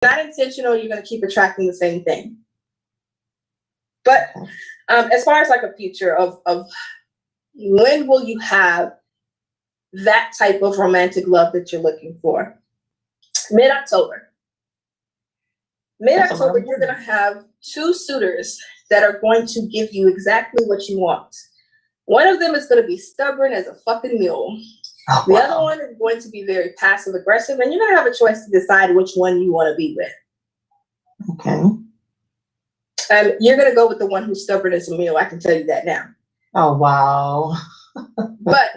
not intentional, you're going to keep attracting the same thing. But as far as like a future of when will you have that type of romantic love that you're looking for? Mid-October. Mid-October, you're going to have 2 suitors that are going to give you exactly what you want. One of them is going to be stubborn as a fucking mule. Oh, the other one is going to be very passive aggressive, and you're going to have a choice to decide which one you want to be with. Okay. You're going to go with the one who's stubborn as a mule. I can tell you that now. Oh, wow. But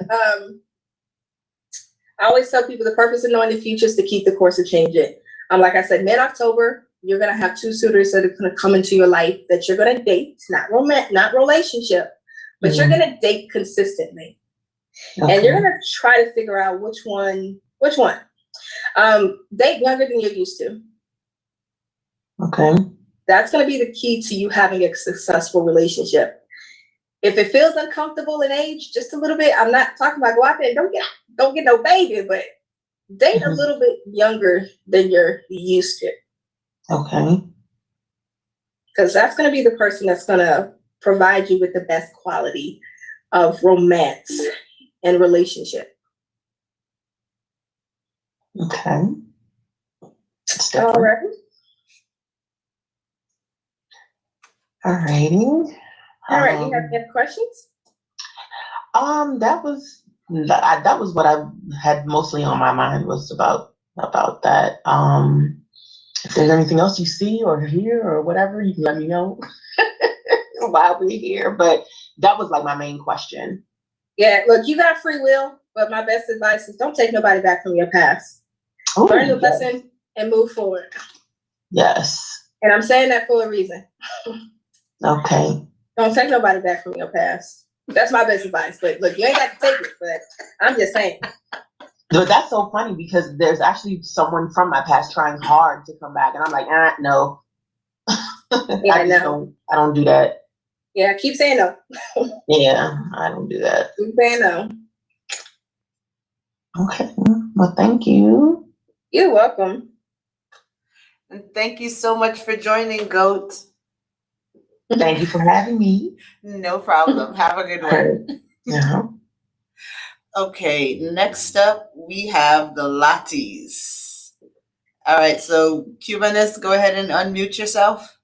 I always tell people the purpose of knowing the future is to keep the course and change it. Like I said, mid-October, you're going to have 2 suitors that are going to come into your life that you're going to date, not relationship, but you're going to date consistently. Okay. And you're going to try to figure out which one. Date younger than you're used to. Okay. That's going to be the key to you having a successful relationship. If it feels uncomfortable in age, just a little bit, I'm not talking about go out there and don't get no baby, but date a little bit younger than you're used to. Okay. Because that's going to be the person that's going to provide you with the best quality of romance and relationship. Okay. All right. All righty. All right. You have any questions? That was what I had mostly on my mind was about that. If there's anything else you see or hear or whatever, you can let me know while we're here. But that was like my main question. Yeah, look, you got free will, but my best advice is don't take nobody back from your past. Ooh, learn the lesson and move forward. Yes. And I'm saying that for a reason. Okay. Don't take nobody back from your past. That's my best advice. But look, you ain't got to take it, but I'm just saying. But that's so funny because there's actually someone from my past trying hard to come back, and I'm like, no. Yeah, I don't do that. Yeah, keep saying no. Yeah, I don't do that. Keep saying no. Okay. Well, thank you. You're welcome. And thank you so much for joining, Goat. Thank you for having me. No problem. Have a good one. Yeah. Okay, next up we have the Latis. All right, so Cubanist, go ahead and unmute yourself.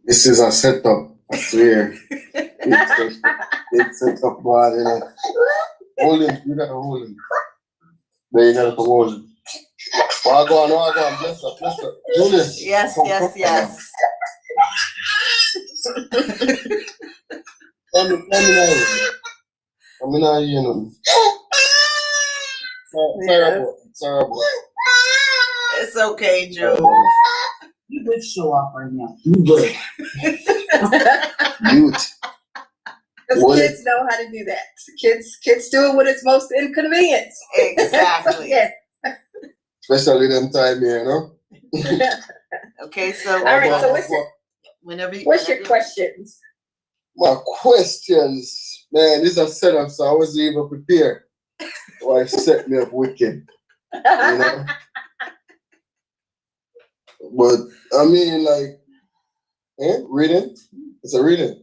This is a setup, I swear. It's a setup, boy. You know. Hold him, you gotta hold him. There you gotta hold him. Walk on, bless her. Do this. Yes. Come in, you know. Sorry. It's okay, Joe. You good show off right now. You good. Youth. Because kids know how to do that. Kids do it when it's most inconvenient. Exactly. Yeah. Especially them time here, you know? Okay, so all right, so what's your questions? My questions, man, this is a setup, so I wasn't even prepared. Wife set me up wicked. You know? But I mean, like, reading? It's a reading.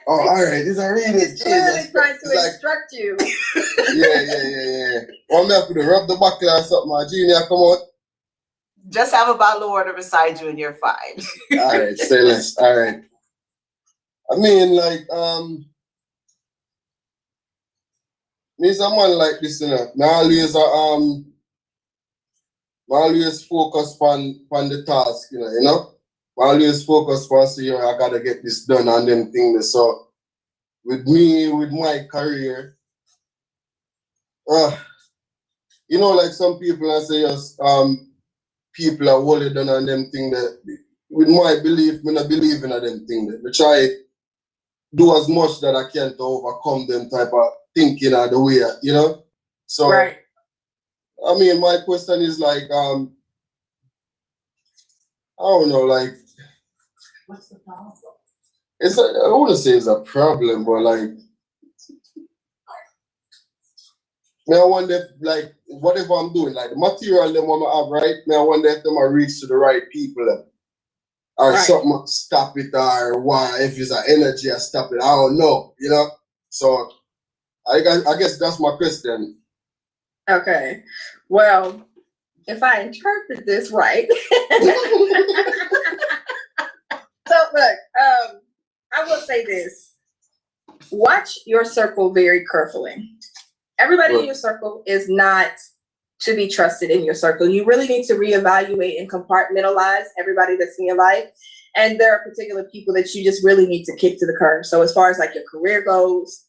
Oh, all right, it's a reading. He's clearly trying to instruct you. Yeah. Well, I'm going to rub the bucket or something. My junior, come on. Just have a bottle of water beside you and you're fine. All right, say less. All right. I mean, like, me someone like this, you know. I always focus on the task, you know. I always focus on, so, you know, I gotta get this done and them things. So, with my career, you know, like some people I say, people are holding down on them things that, with my belief, I not believe in them things. I try do as much that I can to overcome them type of thinking or the way, you know. So, right. I mean, my question is like, I don't know, like, what's the problem? I don't want to say it's a problem, but like, I wonder if, like, whatever I'm doing, like the material them I have, right? I wonder if them are reach to the right people, or something stop it, or why, if it's an energy I stop it. I don't know, you know? So I guess that's my question. Okay. Well, if I interpret this right. So look, I will say this. Watch your circle very carefully. Everybody in your circle is not to be trusted in your circle. You really need to reevaluate and compartmentalize everybody that's in your life. And there are particular people that you just really need to kick to the curb. So as far as like your career goes,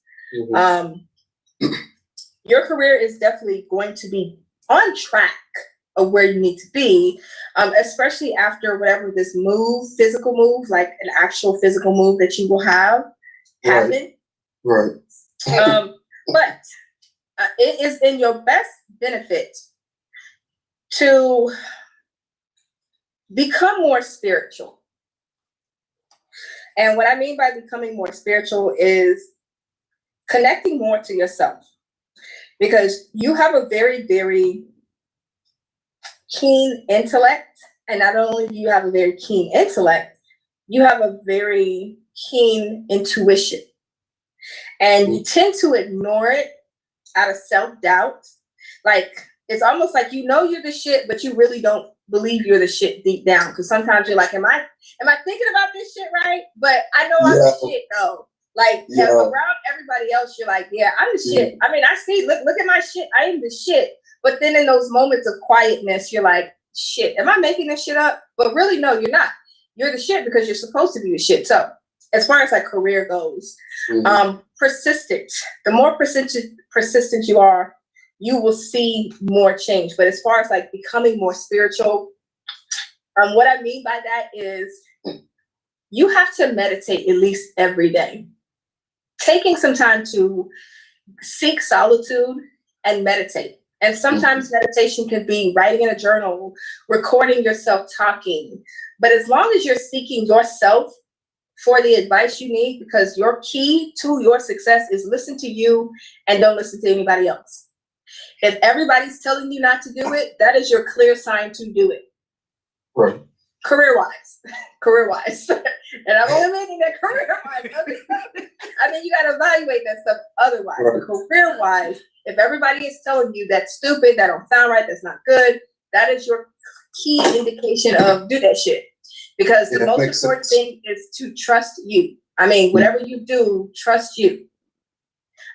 your career is definitely going to be on track of where you need to be, especially after whatever this physical move, like an actual physical move that you will have happen. Right. But it is in your best benefit to become more spiritual. And what I mean by becoming more spiritual is connecting more to yourself, because you have a very, very keen intellect. And not only do you have a very keen intellect, you have a very keen intuition. And you tend to ignore it out of self-doubt. Like, it's almost like you know you're the shit, but you really don't believe you're the shit deep down. Because sometimes you're like, am I thinking about this shit right? But I know I'm the shit though. Like, around everybody else, you're like, yeah, I'm the shit. I mean, I see, look at my shit. I am the shit. But then in those moments of quietness, you're like, shit, am I making this shit up? But really, no, you're not. You're the shit because you're supposed to be the shit. So as far as like career goes, persistent. The more persistent you are, you will see more change. But as far as like becoming more spiritual, what I mean by that is you have to meditate at least every day. Taking some time to seek solitude and meditate. And sometimes meditation can be writing in a journal, recording yourself talking. But as long as you're seeking yourself for the advice you need, because your key to your success is listen to you and don't listen to anybody else. If everybody's telling you not to do it, that is your clear sign to do it. Right. Career-wise. And I'm only making that career-wise. I mean, you got to evaluate that stuff otherwise. Right. But career-wise, if everybody is telling you that's stupid, that don't sound right, that's not good, that is your key indication of do that shit. Because the most important thing is to trust you. I mean, whatever you do, trust you.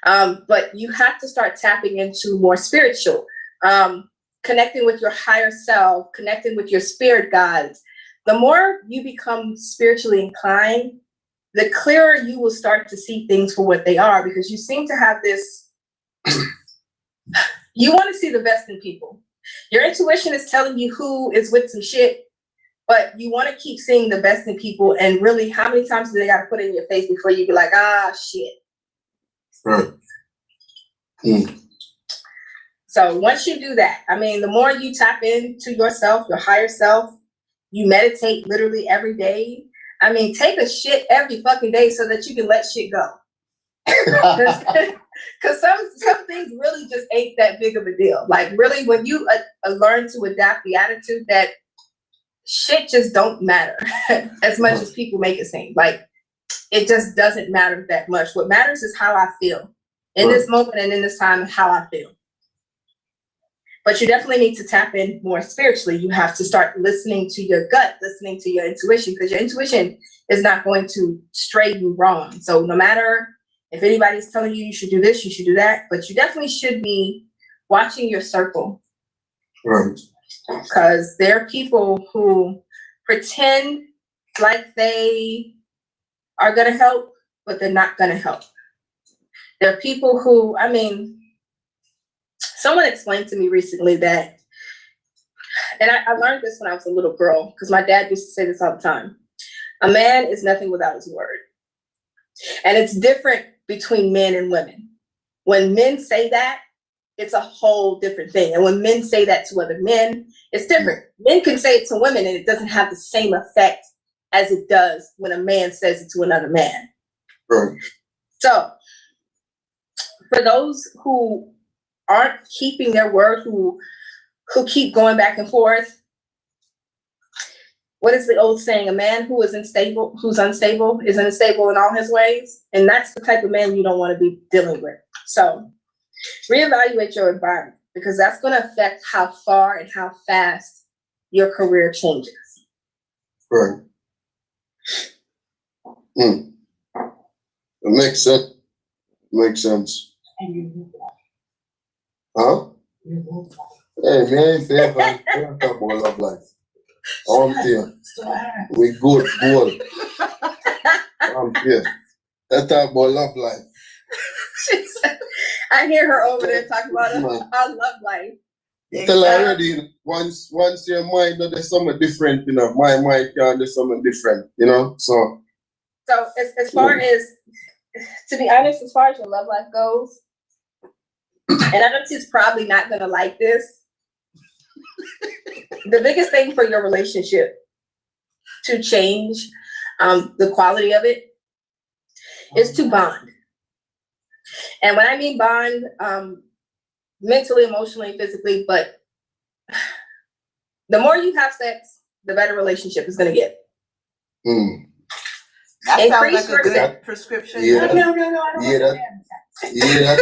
But you have to start tapping into more spiritual, connecting with your higher self, connecting with your spirit guides. The more you become spiritually inclined, the clearer you will start to see things for what they are, because you seem to have this, you want to see the best in people. Your intuition is telling you who is with some shit, but you want to keep seeing the best in people. And really, how many times do they got to put it in your face before you be like, ah, shit. Right. So once you do that, I mean, the more you tap into yourself, your higher self, you meditate literally every day. I mean, take a shit every fucking day so that you can let shit go. Because some things really just ain't that big of a deal. Like, really, when you learn to adapt the attitude that shit just don't matter as much as people make it seem. Like, it just doesn't matter that much. What matters is how I feel in this moment and in this time, how I feel. But you definitely need to tap in more spiritually. You have to start listening to your gut, listening to your intuition, because your intuition is not going to stray you wrong. So no matter if anybody's telling you you should do this, you should do that, but you definitely should be watching your circle. Right. Because there are people who pretend like they are going to help, but they're not going to help. There are people who, I mean, someone explained to me recently that, and I learned this when I was a little girl, because my dad used to say this all the time. A man is nothing without his word. And it's different between men and women. When men say that, it's a whole different thing. And when men say that to other men, it's different. Men can say it to women and it doesn't have the same effect as it does when a man says it to another man. Right. So, for those who aren't keeping their word, who keep going back and forth. What is the old saying? A man who's unstable is unstable in all his ways. And that's the type of man you don't want to be dealing with. So reevaluate your environment, because that's going to affect how far and how fast your career changes. Right. It makes sense. Makes sense. Huh? Hey, man, if you ever talk about love life, I'm here. We good. I'm here. Let's talk about love life. I hear her over there talking about our love life. Tell her already, once your mind does something different, my mind can do something different, So as far as, to be honest, as far as your love life goes, and I know she's probably not gonna like this, the biggest thing for your relationship to change the quality of it is to bond. And when I mean bond, mentally, emotionally, physically, but the more you have sex, the better relationship is going to get. That Increase sounds like a good prescription. Yeah, No, I don't that.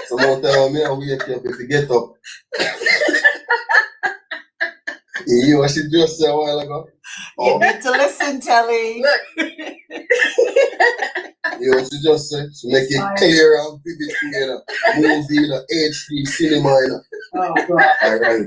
Someone tell me I wake up if you get up. You what she just said a while ago? You need to listen, Telly. Look. You know what she just said? She make it clear and vivid together. Movie, HD cinema, Oh, God. All right.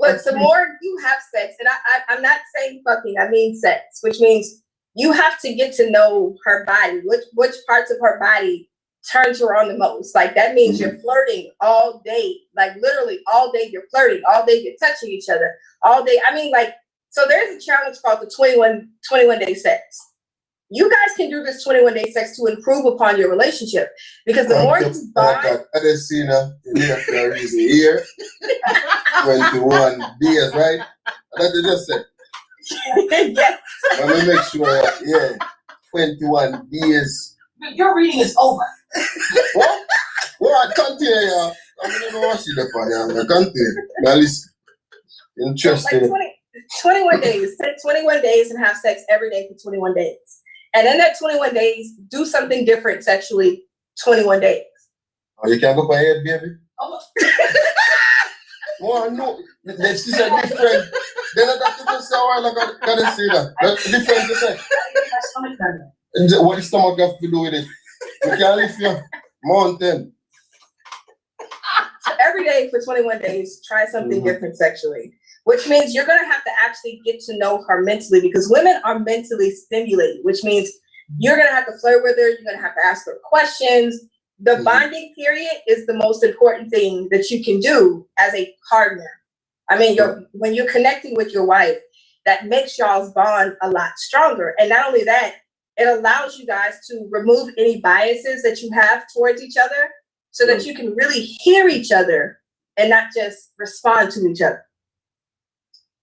Look, the more you have sex, and I'm not saying fucking, I mean sex, which means you have to get to know her body, which parts of her body turns her on the most. Like, that means you're flirting all day, like literally all day you're flirting, all day you're touching each other, all day. I mean, like, so there's a challenge called the 21 day sex. You guys can do this 21-day sex to improve upon your relationship, because the more you bond. I just seen her in here, 21 days, right? That's what you just said. Yes. Let me make sure, 21 days. Your reading is over. What? Well, I continue, yeah. I'm going to watch it for you. I continue. Now listen. Interesting. Like 21 days. Take 21 days and have sex every day for 21 days. And in that 21 days, do something different sexually 21 days. Oh, you can't go for head, baby? Oh. Oh, no. She said different. Then I got to just say, I gotta say that. That's different to say. What does stomach have to do with it? You can't lift your mountain. So every day for 21 days, try something different sexually. Which means you're going to have to actually get to know her mentally, because women are mentally stimulated, which means you're going to have to flirt with her. You're going to have to ask her questions. The bonding period is the most important thing that you can do as a partner. I mean, when you're connecting with your wife, that makes y'all's bond a lot stronger. And not only that, it allows you guys to remove any biases that you have towards each other, so that you can really hear each other and not just respond to each other.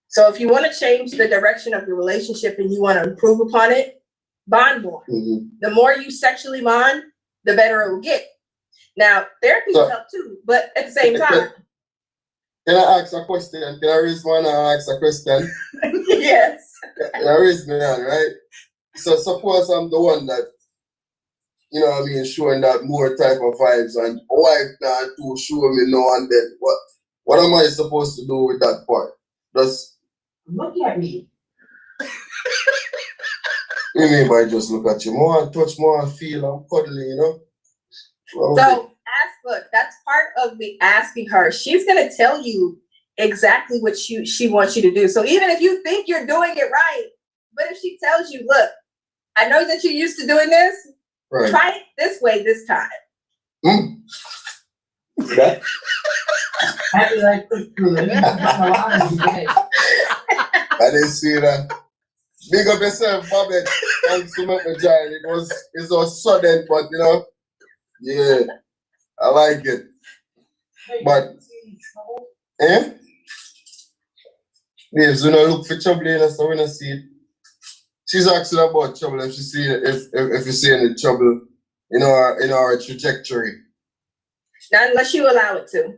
So if you want to change the direction of your relationship and you want to improve upon it, bond more. The more you sexually bond, the better it will get. Now, therapy will help too, but at the same time. Can I ask a question? Can I raise one and ask a question? Yes. Can I raise my hand, right? So suppose I'm the one that, showing that more type of vibes, and wife now to show me no, and then what am I supposed to do with that part? Look at me. You mean by just look at you more and touch more and feel and cuddle, So look, that's part of the asking her. She's gonna tell you exactly what she wants you to do. So even if you think you're doing it right, but if she tells you, look, I know that you're used to doing this, try it this way this time. That? I didn't see that. Big up yourself, Bobette. Thanks so much for joining. It was sudden, but yeah, I like it. But, Babes, we don't look for trouble in us, so we don't see it. She's asking about trouble if you see any trouble in our trajectory. Not unless you allow it to.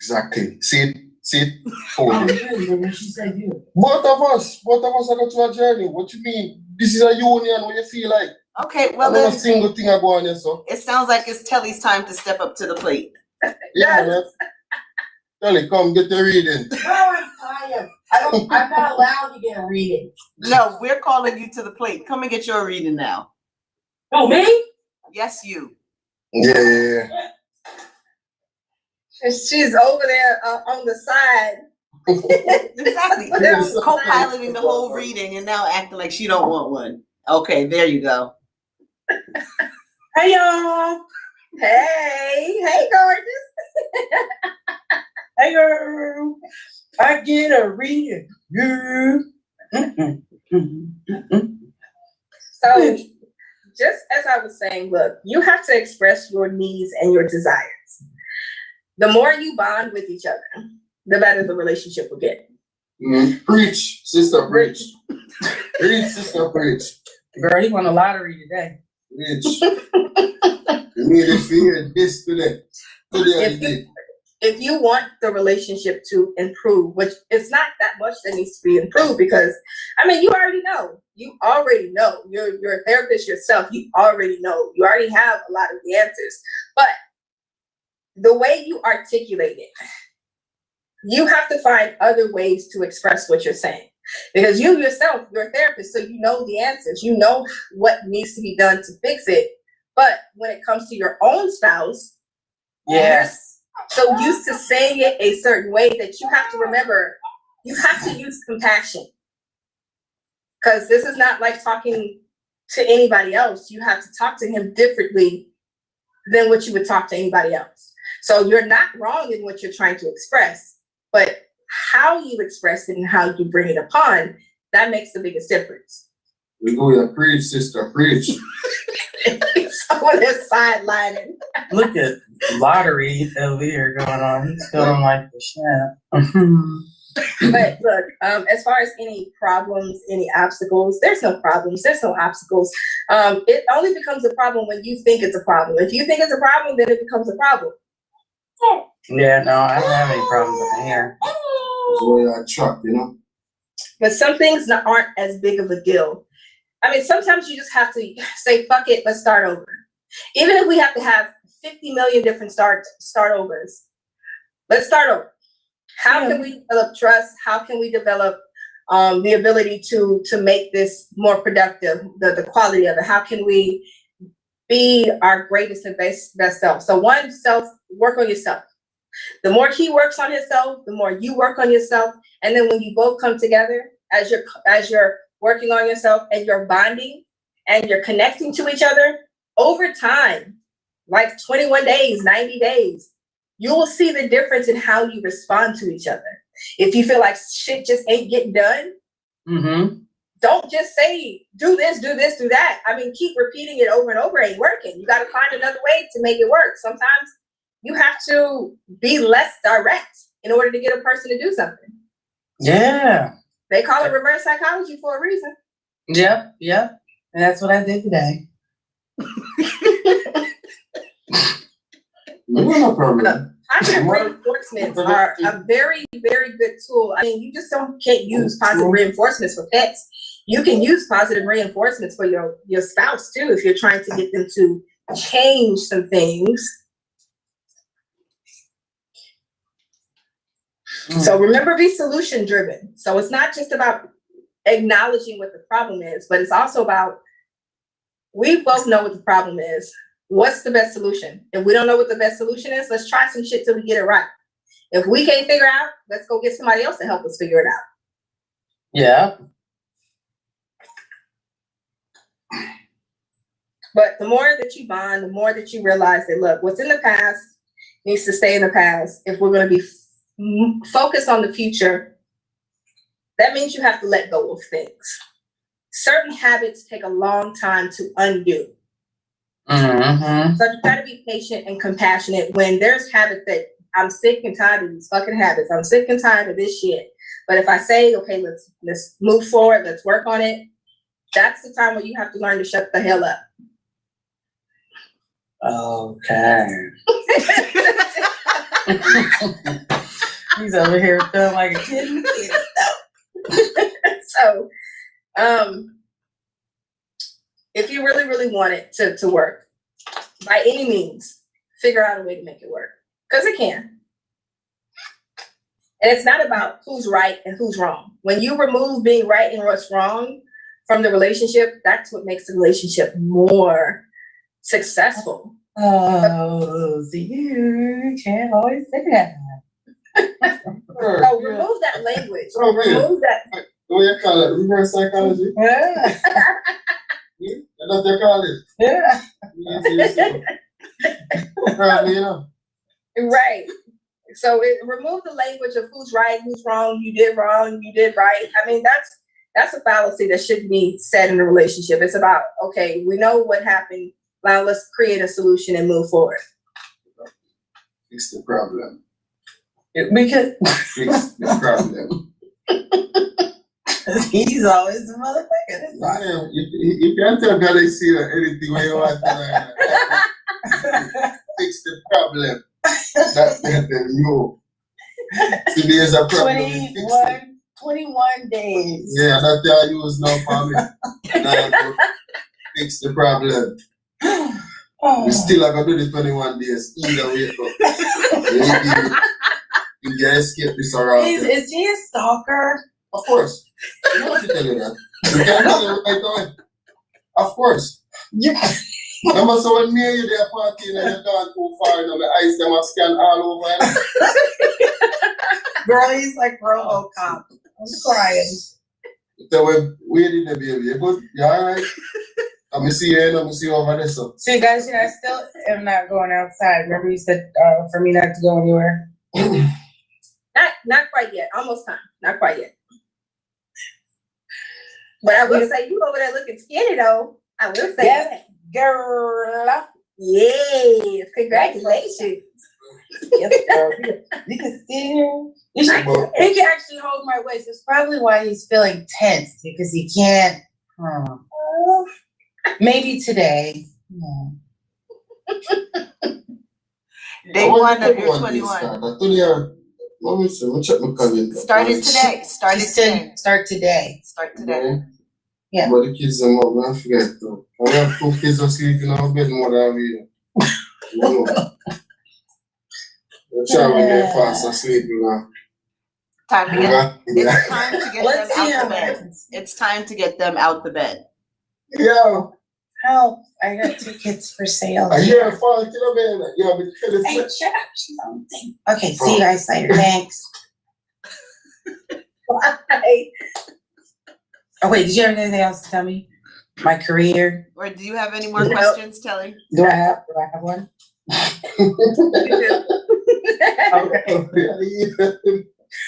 Exactly. See it. Oh, Oh. yeah, but she said you. Both of us are going through a journey. What you mean? This is a union. What you feel like? Okay, Well, well not a then, single thing I go on here, so. it sounds like it's Telly's time to step up to the plate. Yeah, man. Telly, come get the reading. No, I'm tired. I'm not allowed to get a reading. No, we're calling you to the plate. Come and get your reading now. Oh, me? Yes, you. Yeah. And she's over there on the side. Exactly. Yes. Co-piloting the whole reading and now acting like she don't want one. Okay, there you go. Hey, y'all. Hey, gorgeous. Hey, girl. I get a reading. Yeah. So, just as I was saying, look, you have to express your needs and your desires. The more you bond with each other, the better the relationship will get. Preach, sister, preach. Preach, sister, preach. Girl, he won a lottery today. Preach. You need to hear this today. If you want the relationship to improve, which it's not that much that needs to be improved, because I mean, you already know. You're a therapist yourself. You already know. You already have a lot of the answers. But the way you articulate it, you have to find other ways to express what you're saying. Because you yourself, you're a therapist, so you know the answers. You know what needs to be done to fix it. But when it comes to your own spouse, Yes. you're so used to saying it a certain way that you have to remember, you have to use compassion. Because this is not like talking to anybody else. You have to talk to him differently than what you would talk to anybody else. So you're not wrong in what you're trying to express, but how you express it and how you bring it upon, that makes the biggest difference. We go to preach, sister, preach. Someone is sidelining. Look at lottery over here going on. He's feeling like the snap. But look, as far as any problems, any obstacles, there's no problems, there's no obstacles. It only becomes a problem when you think it's a problem. If you think it's a problem, then it becomes a problem. Yeah, no, I don't have any problems with hair. That's why I truck, you know? But some things aren't as big of a deal. I mean, sometimes you just have to say, fuck it, let's start over. Even if we have to have 50 million different start overs, let's start over. How can we develop trust? How can we develop the ability to make this more productive, the quality of it? How can we be our greatest and best self? So one, work on yourself. The more he works on himself, the more you work on yourself. And then when you both come together, as you're working on yourself and you're bonding and you're connecting to each other, over time, like 21 days, 90 days, you will see the difference in how you respond to each other. If you feel like shit just ain't getting done, don't just say, do this, do that. I mean, keep repeating it over and over, ain't working. You got to find another way to make it work. Sometimes you have to be less direct in order to get a person to do something. Yeah. They call it reverse psychology for a reason. Yep. And that's what I did today. No problem. Positive reinforcements are a very, very good tool. I mean, you just can't use positive reinforcements for pets. You can use positive reinforcements for your spouse too, if you're trying to get them to change some things. So remember, be solution driven. So it's not just about acknowledging what the problem is, but it's also about, we both know what the problem is. What's the best solution? If we don't know what the best solution is, let's try some shit till we get it right. If we can't figure out, let's go get somebody else to help us figure it out. Yeah. But the more that you bond, the more that you realize that, look, what's in the past needs to stay in the past. If we're going to be focused on the future, that means you have to let go of things. Certain habits take a long time to undo. So you got to be patient and compassionate when there's habits that I'm sick and tired of these fucking habits. I'm sick and tired of this shit. But if I say, okay, let's move forward, let's work on it, that's the time where you have to learn to shut the hell up. Okay. He's over here feeling like a kid. So, if you really, really want it to work, by any means, figure out a way to make it work. Because it can. And it's not about who's right and who's wrong. When you remove being right and what's wrong from the relationship, that's what makes the relationship more successful. Oh, so you can't always say that. So remove that language. Remove that. What do you call it? Reverse psychology? Yeah. That's what they call it. Yeah. Probably, you know. Right. So remove the language of who's right, who's wrong, you did right. I mean, that's a fallacy that shouldn't be said in a relationship. It's about, okay, we know what happened. Now let's create a solution and move forward. Fix the problem. Because Fix the problem. he's always the motherfucker. Yeah, you can't tell God I see anything when you want to fix the problem. That's the new. Today is a problem. 21 days. Yeah, that's how I use now for me. Now to fix the problem. Oh. We still are going to do the 21 days. Either way, you can escape this around. Is he a stalker? Of course. You don't have to tell you that. You can't tell you right away. Of course. Yeah. Remember, so when me and you there partying and you're gone too far, you know, my eyes them have scanned all over. Girl, he's like RoboCop. I'm crying. So where did the baby? You good? You alright? I'm see you, I'm see you over there. So. See, guys, I still am not going outside. Remember you said for me not to go anywhere? Not quite yet. Almost time. Not quite yet. But I will say, you over there looking skinny, though. I will say yes, girl. Yes, congratulations. Yes, girl. You can see him. He can actually hold my waist. It's probably why he's feeling tense, because he can't. Maybe today. Day one of your 21. Let me see. Let me check my calendar. Started today. Start today. Start today. Yeah. But the kids are not going to forget though. I have 2 kids are sleeping in our bed more than we. You know. The child when they're fast asleep, you know. It's time to get them out the bed. It's time to get them out the bed. Yeah. Help. I got tickets for sale. I hear her falling to the bed. Yeah, but hey, shut up. She's on the thing. Okay, see you guys later. Thanks. Bye. Oh, wait, did you have anything else to tell me? My career? Or do you have any more questions, Telly? Do I have one? Okay.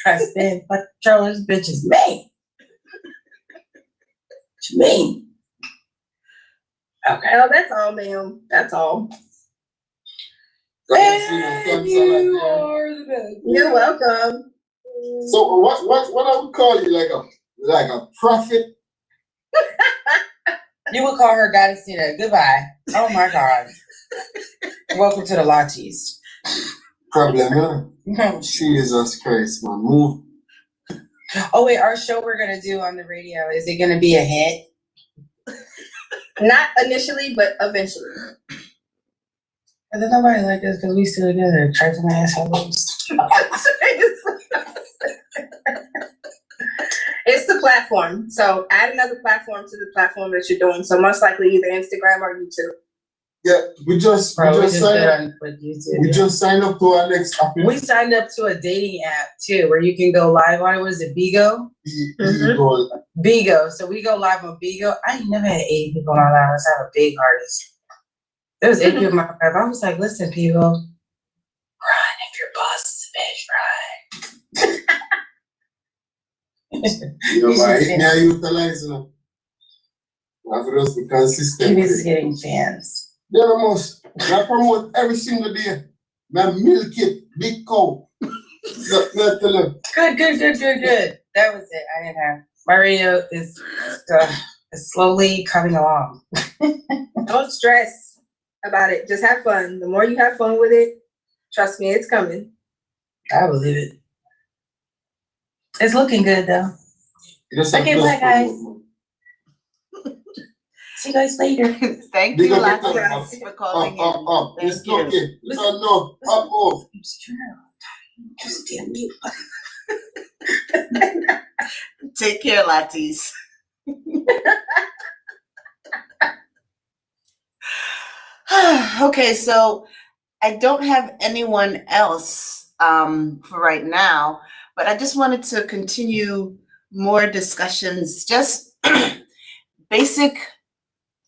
I stand fuck controllers, bitch is me. What you mean? Okay. Well, that's all, ma'am. That's all. And you are the best. You're welcome. So what I would call you, like a prophet? You would call her Goddess Tina. Goodbye. Oh my God. Welcome to the Lattes. Problem, yeah? Jesus Christ, man. Move. Oh wait, our show we're gonna do on the radio, is it gonna be a hit? Not initially, but eventually. And then nobody like us because we still together. Try to my assholes. It's the platform. So add another platform to the platform that you're doing. So most likely either Instagram or YouTube. Yeah, we just signed up to our next app. We signed up to a dating app too, where you can go live on it. What is it, Bigo? Bigo. So we go live on Bigo. I ain't never had 8 people on that. I was have a big artist. There was 8 people in my life. I was like, listen, people, run if your boss is a bitch, run. Yeah, utilize them. Have to be consistent. He is getting fans. Yeah, the most. I promote every single day. Man, milk it, big cow. Good. That was it. I didn't have. My radio is slowly coming along. Don't stress about it. Just have fun. The more you have fun with it, trust me, it's coming. I believe it. It's looking good though. Okay, bye guys. See you guys later. Thank you, Latis, for calling in. It's Thank you. okay. No, up off. Just damn me. Take care, Latis. Okay, so I don't have anyone else for right now, but I just wanted to continue more discussions. Just basic.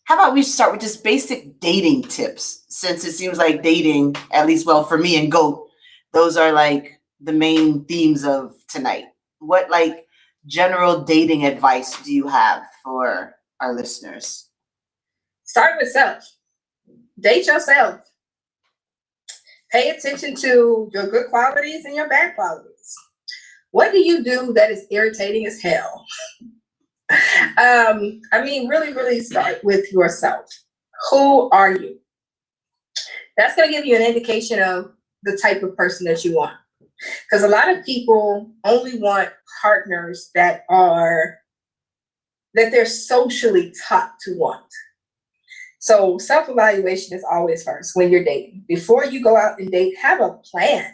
How about we start with just basic dating tips, since it seems like dating, at least, well, for me and GOAT, those are like the main themes of tonight. What like general dating advice do you have for our listeners? Start with self. Date yourself. Pay attention to your good qualities and your bad qualities. What do you do that is irritating as hell? Really, really start with yourself. Who are you? That's going to give you an indication of the type of person that you want. Because a lot of people only want partners that they're socially taught to want. So self-evaluation is always first when you're dating. Before you go out and date, have a plan.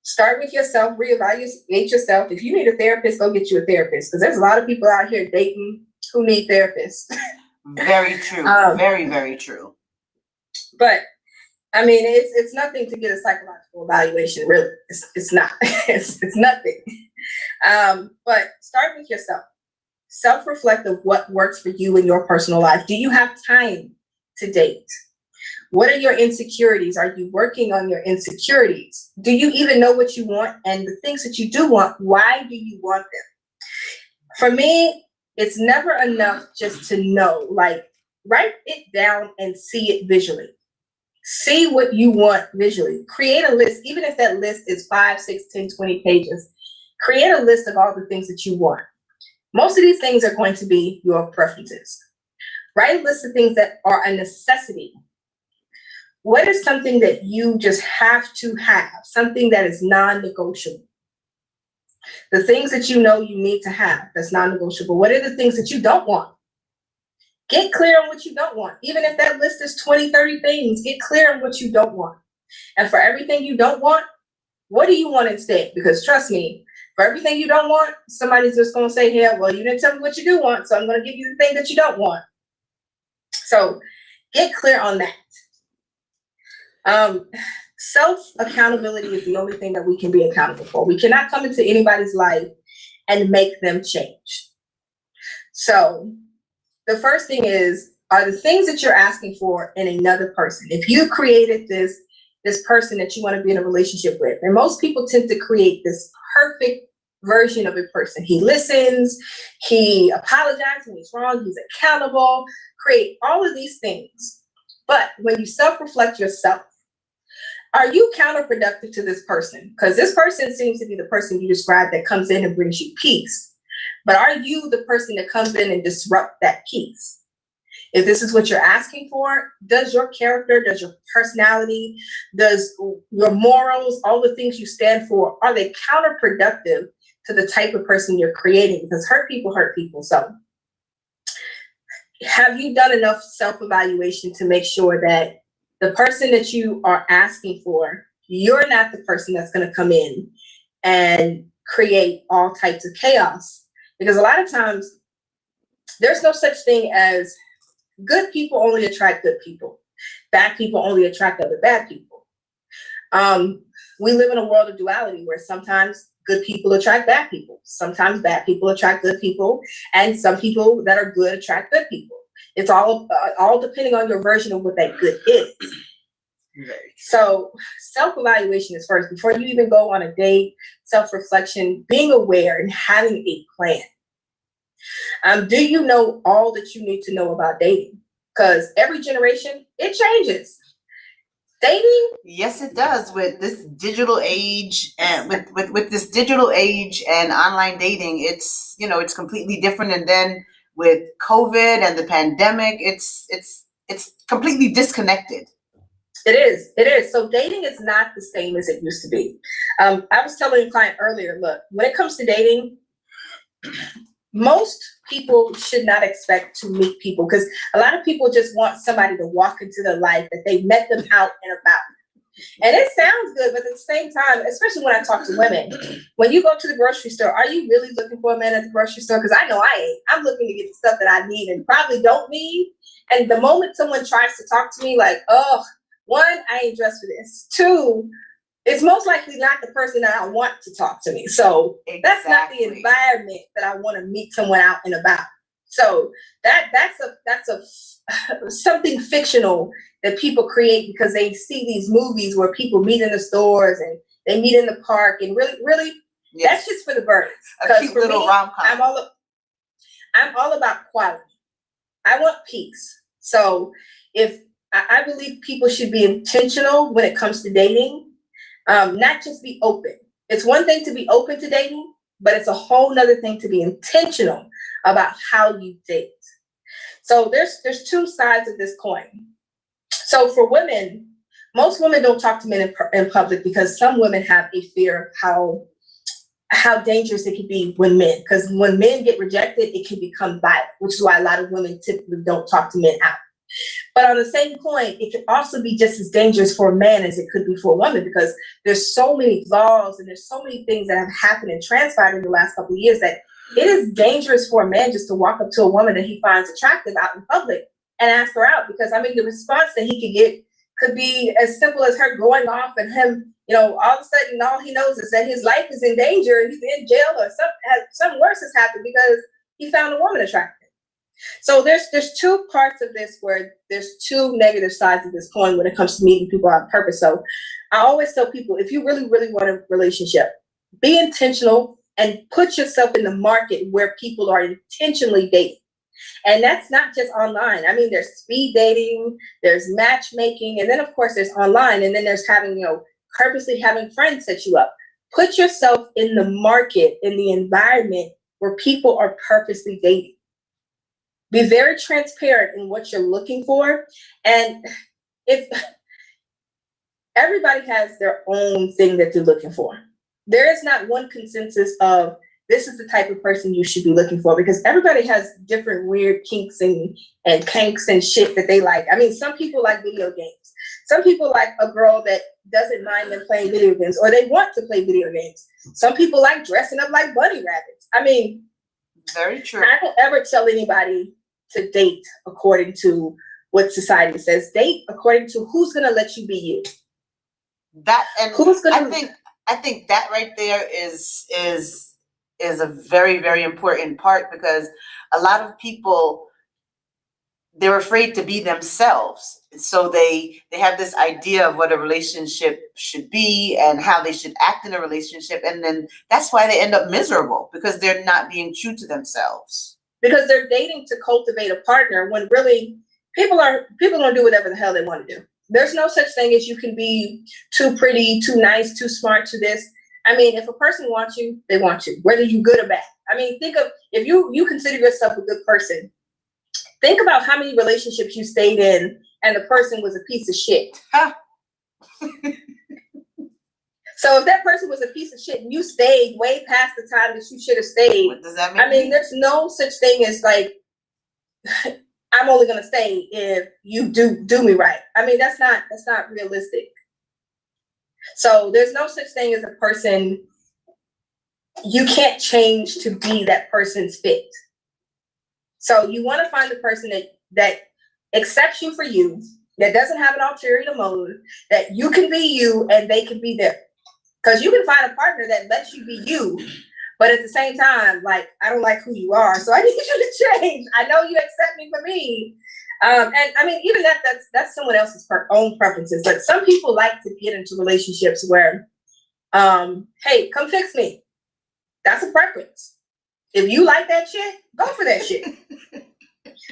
Start with yourself, reevaluate yourself. If you need a therapist, go get you a therapist. Because there's a lot of people out here dating who need therapists. Very true. Very, very true. But it's nothing to get a psychological evaluation, really. It's not. it's nothing. But start with yourself. Self-reflect of what works for you in your personal life. Do you have time to date? What are your insecurities? Are you working on your insecurities? Do you even know what you want? And the things that you do want, why do you want them? For me, it's never enough just to know. Like, write it down and see it visually. See what you want visually. Create a list, even if that list is 5, 6, 10, 20 pages. Create a list of all the things that you want. Most of these things are going to be your preferences. Write a list of things that are a necessity. What is something that you just have to have? Something that is non-negotiable. The things that you know you need to have, that's non-negotiable. What are the things that you don't want? Get clear on what you don't want. Even if that list is 20, 30 things, get clear on what you don't want. And for everything you don't want, what do you want instead? Because trust me, for everything you don't want, somebody's just going to say, yeah, well, you didn't tell me what you do want, so I'm going to give you the thing that you don't want. So get clear on that. Self-accountability is the only thing that we can be accountable for. We cannot come into anybody's life and make them change. So the first thing are the things that you're asking for in another person. If you created this person that you want to be in a relationship with, and most people tend to create this perfect version of a person. He listens, he apologizes when he's wrong, he's accountable, create all of these things. But when you self-reflect yourself, are you counterproductive to this person? Because this person seems to be the person you described that comes in and brings you peace. But are you the person that comes in and disrupt that peace? If this is what you're asking for, does your character, does your personality, does your morals, all the things you stand for, are they counterproductive to the type of person you're creating? Because hurt people. So have you done enough self-evaluation to make sure that the person that you are asking for, you're not the person that's going to come in and create all types of chaos? Because a lot of times there's no such thing as good people only attract good people. Bad people only attract other bad people. We live in a world of duality where sometimes good people attract bad people. Sometimes bad people attract good people. And some people that are good attract good people. It's all depending on your version of what that good is. So self-evaluation is first. Before you even go on a date, self-reflection, being aware and having a plan. Do you know all that you need to know about dating? Because every generation, it changes. Dating? Yes, it does. With this digital age and with this digital age and online dating, it's completely different. And then with COVID and the pandemic, it's completely disconnected. It is. It is. So dating is not the same as it used to be. I was telling a client earlier, look, when it comes to dating, most people should not expect to meet people because a lot of people just want somebody to walk into their life that they met them out and about. And it sounds good, but at the same time, especially when I talk to women, when you go to the grocery store, are you really looking for a man at the grocery store? Because I know I ain't. I'm looking to get the stuff that I need and probably don't need. And the moment someone tries to talk to me like, oh, one, I ain't dressed for this. Two, it's most likely not the person that I want to talk to me. So that's not the environment that I want to meet someone out and about. So that's a something fictional that people create because they see these movies where people meet in the stores and they meet in the park and really that's just for the birds. A cute little rom-com. I'm all about quality. I want peace. So if I believe people should be intentional when it comes to dating, not just be open. It's one thing to be open to dating, but it's a whole nother thing to be intentional about how you date. So there's two sides of this coin. So for women, most women don't talk to men in public because some women have a fear of how dangerous it can be when men, because when men get rejected, it can become violent, which is why a lot of women typically don't talk to men out. But on the same coin, it can also be just as dangerous for a man as it could be for a woman because there's so many laws and there's so many things that have happened and transpired in the last couple of years that it is dangerous for a man just to walk up to a woman that he finds attractive out in public and ask her out because, I mean, the response that he could get could be as simple as her going off and him, all of a sudden, all he knows is that his life is in danger and he's in jail or something worse has happened because he found a woman attractive. So there's two parts of this where there's two negative sides of this coin when it comes to meeting people on purpose. So I always tell people, if you really, really want a relationship, be intentional and put yourself in the market where people are intentionally dating. And that's not just online. I mean, there's speed dating, there's matchmaking, and then of course there's online, and then there's purposely having friends set you up. Put yourself in the market, in the environment where people are purposely dating. Be very transparent in what you're looking for. And if everybody has their own thing that they're looking for, there is not one consensus of this is the type of person you should be looking for because everybody has different weird kinks and kinks and shit that they like. I mean, some people like video games. Some people like a girl that doesn't mind them playing video games or they want to play video games. Some people like dressing up like bunny rabbits. I mean, very true. I don't ever tell anybody to date according to what society says. Date according to who's going to let you be you. I think that right there is a very, very important part because a lot of people, they're afraid to be themselves. So they have this idea of what a relationship should be and how they should act in a relationship. And then that's why they end up miserable because they're not being true to themselves. Because they're dating to cultivate a partner when really people don't do whatever the hell they want to do. There's no such thing as you can be too pretty, too nice, too smart to this. I mean, if a person wants you, they want you, whether you're good or bad. I mean, think of if you consider yourself a good person, think about how many relationships you stayed in and the person was a piece of shit. Huh. So if that person was a piece of shit and you stayed way past the time that you should have stayed, what does that mean? I mean, there's no such thing as like, I'm only going to stay if you do me right. I mean, that's not realistic. So there's no such thing as a person, you can't change to be that person's fit. So you want to find the person that accepts you for you, that doesn't have an ulterior motive, that you can be you and they can be them. Because you can find a partner that lets you be you, but at the same time, like, I don't like who you are, so I need you to change. I know you accept me for me. And I mean, even that's someone else's own preferences. Like some people like to get into relationships where, hey, come fix me. That's a preference. If you like that shit, go for that shit.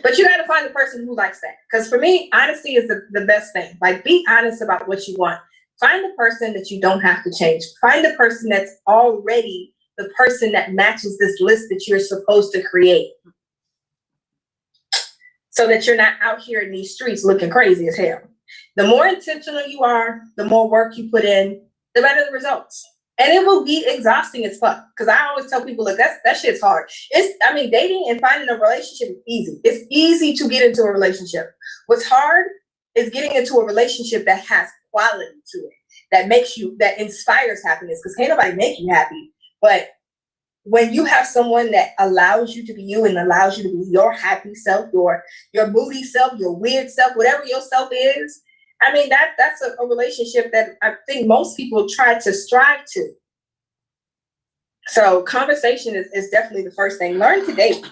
But you got to find the person who likes that. Because for me, honesty is the best thing. Like, be honest about what you want. Find the person that you don't have to change. Find the person that's already the person that matches this list that you're supposed to create. So that you're not out here in these streets looking crazy as hell. The more intentional you are, the more work you put in, the better the results. And it will be exhausting as fuck. Because I always tell people, look, that shit's hard. Dating and finding a relationship is easy. It's easy to get into a relationship. What's hard is getting into a relationship that has quality to it, that inspires happiness. Because can't nobody make you happy. But when you have someone that allows you to be you and allows you to be your happy self, your moody self, your weird self, whatever your self is, that's a relationship that I think most people try to strive to. So conversation is definitely the first thing. Learn to date.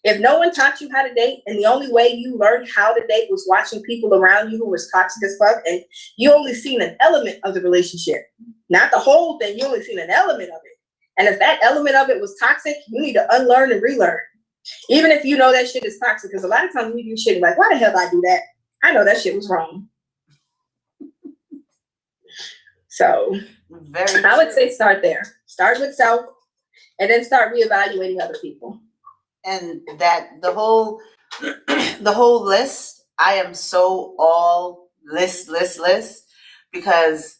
If no one taught you how to date, and the only way you learned how to date was watching people around you who was toxic as fuck, and you only seen an element of the relationship, not the whole thing, you only seen an element of it. And if that element of it was toxic, you need to unlearn and relearn. Even if you know that shit is toxic, because a lot of times we do shit like, why the hell did I do that? I know that shit was wrong. So I would say start there. Start with self, and then start reevaluating other people. And that the whole list, I am so all list, because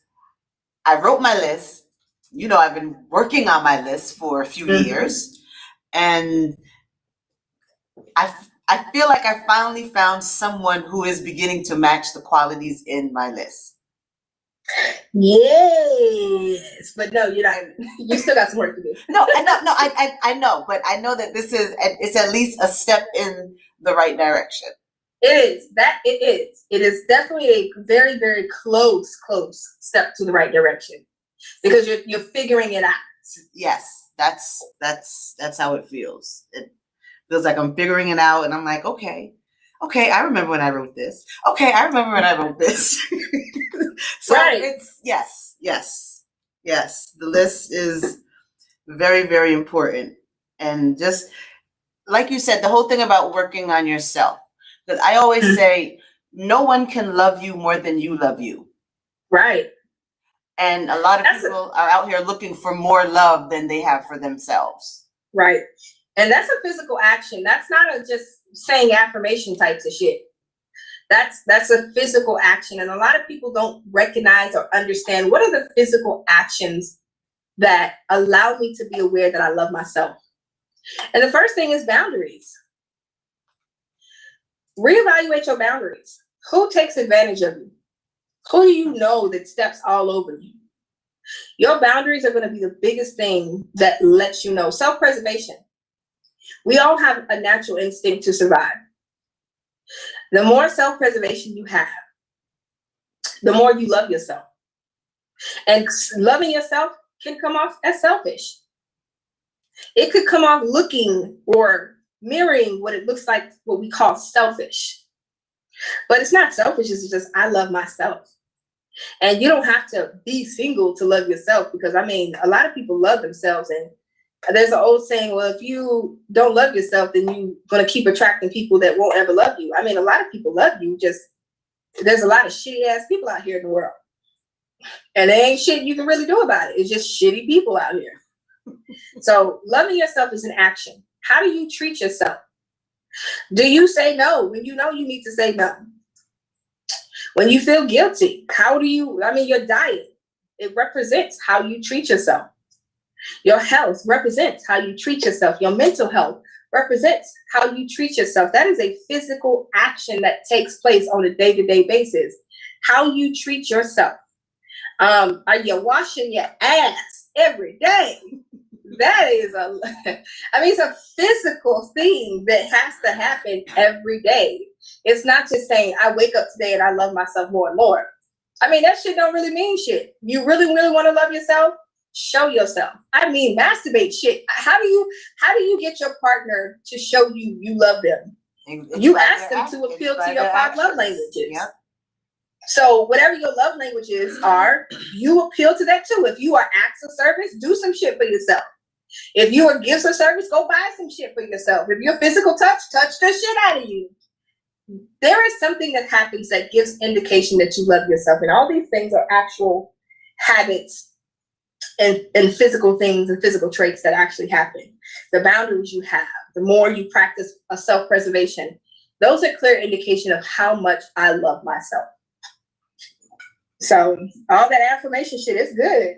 I wrote my list. I've been working on my list for a few years, and I feel like I finally found someone who is beginning to match the qualities in my list. Yes, but no, you're not. You still got some work to do. I know, but I know that it's at least a step in the right direction. It is. It is definitely a very, very close step to the right direction, because you're figuring it out. Yes, that's how it feels. It feels like I'm figuring it out, and I'm like, okay, I remember when I wrote this. Okay, I remember when I wrote this. So right. It's yes. The list is very, very important. And just like you said, the whole thing about working on yourself. Because I always say, no one can love you more than you love you. Right. And a lot of people are out here looking for more love than they have for themselves. Right. And that's a physical action. That's not just saying affirmation types of shit. That's a physical action. And a lot of people don't recognize or understand what are the physical actions that allow me to be aware that I love myself. And the first thing is boundaries. Reevaluate your boundaries. Who takes advantage of you? Who do you know that steps all over you? Your boundaries are going to be the biggest thing that lets you know. Self-preservation. We all have a natural instinct to survive. The more self-preservation you have, the more you love yourself. And loving yourself can come off as selfish. It could come off looking or mirroring what it looks like, what we call selfish. But it's not selfish, it's just, I love myself. And you don't have to be single to love yourself, because a lot of people love themselves, and there's an old saying, well, if you don't love yourself, then you're going to keep attracting people that won't ever love you. A lot of people love you, just there's a lot of shitty ass people out here in the world. And there ain't shit you can really do about it. It's just shitty people out here. So loving yourself is an action. How do you treat yourself? Do you say no when you know you need to say no? When you feel guilty, how do you, your diet, it represents how you treat yourself. Your health represents how you treat yourself. Your mental health represents how you treat yourself. That is a physical action that takes place on a day-to-day basis. How you treat yourself. Are you washing your ass every day? That is it's a physical thing that has to happen every day. It's not just saying, I wake up today and I love myself more and more. That shit don't really mean shit. You really, really want to love yourself? Show yourself. Masturbate shit. How do you get your partner to show you love them? You ask them to appeal to your 5 love languages. Yep. So whatever your love languages are, you appeal to that too. If you are acts of service, do some shit for yourself. If you are gifts of service, go buy some shit for yourself. If you're physical touch the shit out of you. There is something that happens that gives indication that you love yourself. And all these things are actual habits and physical things and physical traits that actually happen. The boundaries you have, the more you practice a self-preservation, those are clear indication of how much I love myself. So all that affirmation shit is good,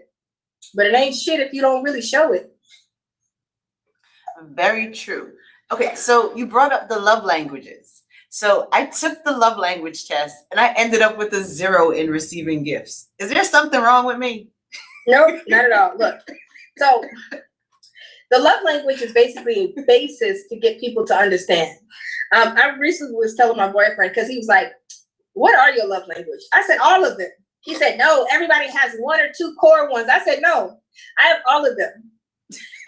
but it ain't shit if you don't really show it. Very true. Okay, so you brought up the love languages. So I took the love language test and I ended up with a 0 in receiving gifts. Is there something wrong with me? Nope, not at all. Look, so the love language is basically a basis to get people to understand. I recently was telling my boyfriend, because he was like, what are your love language? I said, all of them. He said, no, everybody has 1 or 2 core ones. I said, no, I have all of them.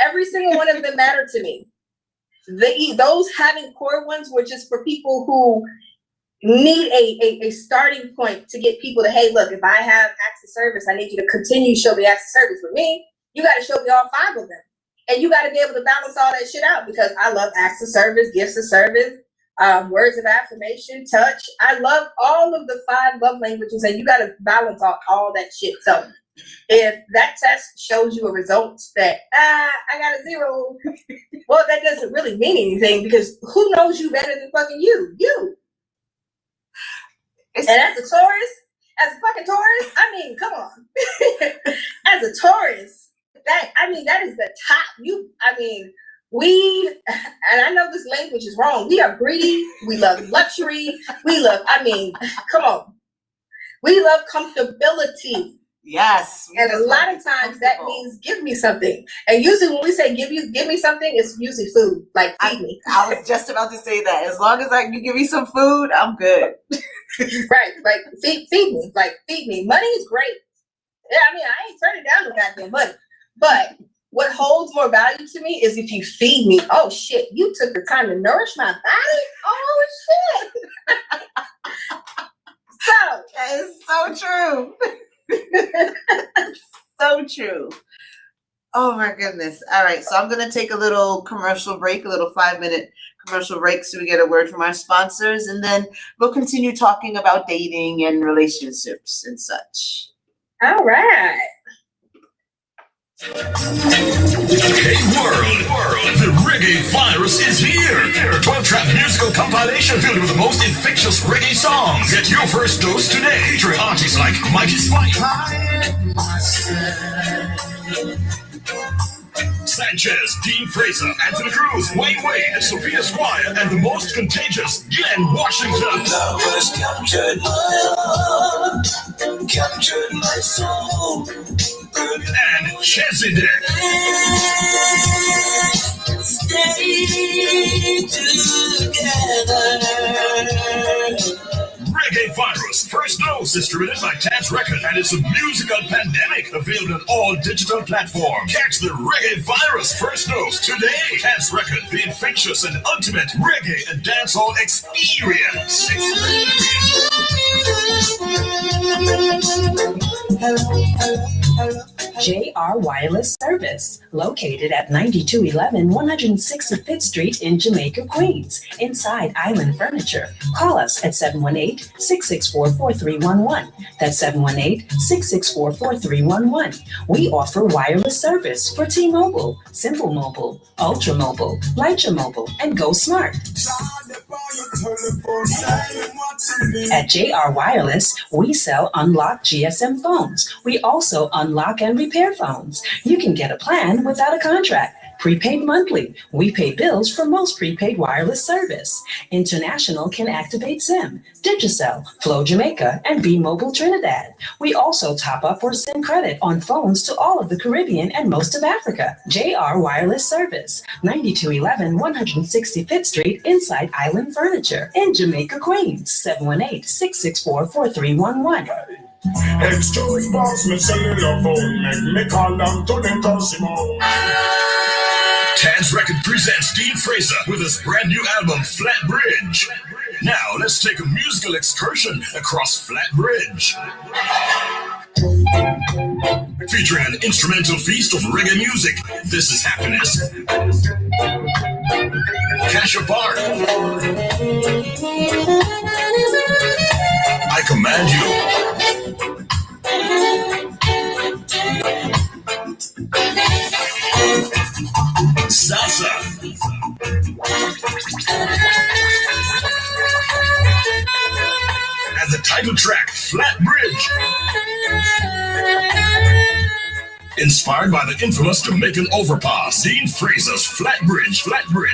Every single one of them matter to me. Those having core ones were just for people who need a starting point to get people to, hey, look, if I have acts of service, I need you to continue to show me acts of service. With me, you got to show me all 5 of them. And you got to be able to balance all that shit out, because I love acts of service, gifts of service, words of affirmation, touch. I love all of the 5 love languages, and you got to balance all that shit. So if that test shows you a result that, I got a 0, well, that doesn't really mean anything, because who knows you better than fucking you? You. And as a Taurus, as a fucking Taurus, I mean, come on. As a Taurus, that is the top. And I know this language is wrong. We are greedy. We love luxury. Come on. We love comfortability. Yes. And a lot of times that means give me something. And usually when we say give me something, it's usually food. Like feed me. I was just about to say that. As long as you give me some food, I'm good. Right. Like feed me. Like feed me. Money is great. Yeah, I ain't turning down the goddamn money. But what holds more value to me is if you feed me. Oh shit, you took the time to nourish my body? Oh shit. So that is so true. So true. Oh my goodness. All right. So I'm going to take a little commercial break, a little 5-minute commercial break, so we get a word from our sponsors, and then we'll continue talking about dating and relationships and such. All right. Hey world, the reggae virus is here. 12-track musical compilation filled with the most infectious reggae songs. Get your first dose today, featuring artists like Mighty Spike, Sanchez, Dean Fraser, Anthony Cruz, Wayne Wade, Sophia Squire, and the most contagious Glenn Washington. Lovers captured my heart, captured my soul. And Chezidek. Stay together. Reggae Virus, first dose, distributed by Taz Record, and it's a musical pandemic, available on all digital platforms. Catch the Reggae Virus first dose today. Taz Record, the infectious and ultimate reggae and dancehall experience. JR Wireless Service, located at 9211 165th Street in Jamaica, Queens, inside Island Furniture. Call us at 718-664-4311. That's 718-664-4311. We offer wireless service for T-Mobile, Simple Mobile, Ultra Mobile, Lytra Mobile, and Go Smart. At JR Wireless, we sell unlocked GSM phones. We also unlock and repair phones. You can get a plan without a contract. Prepaid monthly. We pay bills for most prepaid wireless service. International can activate SIM, Digicel, Flow Jamaica, and B-Mobile Trinidad. We also top up or send credit on phones to all of the Caribbean and most of Africa. JR Wireless Service, 9211 165th Street, inside Island Furniture, in Jamaica, Queens, 718-664-4311. Exchange boss, me cellular phone, make me call them to the Tosimo. Taz Record presents Dean Fraser with his brand new album, Flat Bridge. Now, let's take a musical excursion across Flat Bridge. Featuring an instrumental feast of reggae music, This Is Happiness, Cash Apart, I Command You, Salsa, and the title track, Flat Bridge. Inspired by the infamous Jamaican overpass, Dean Fraser's Flatbridge.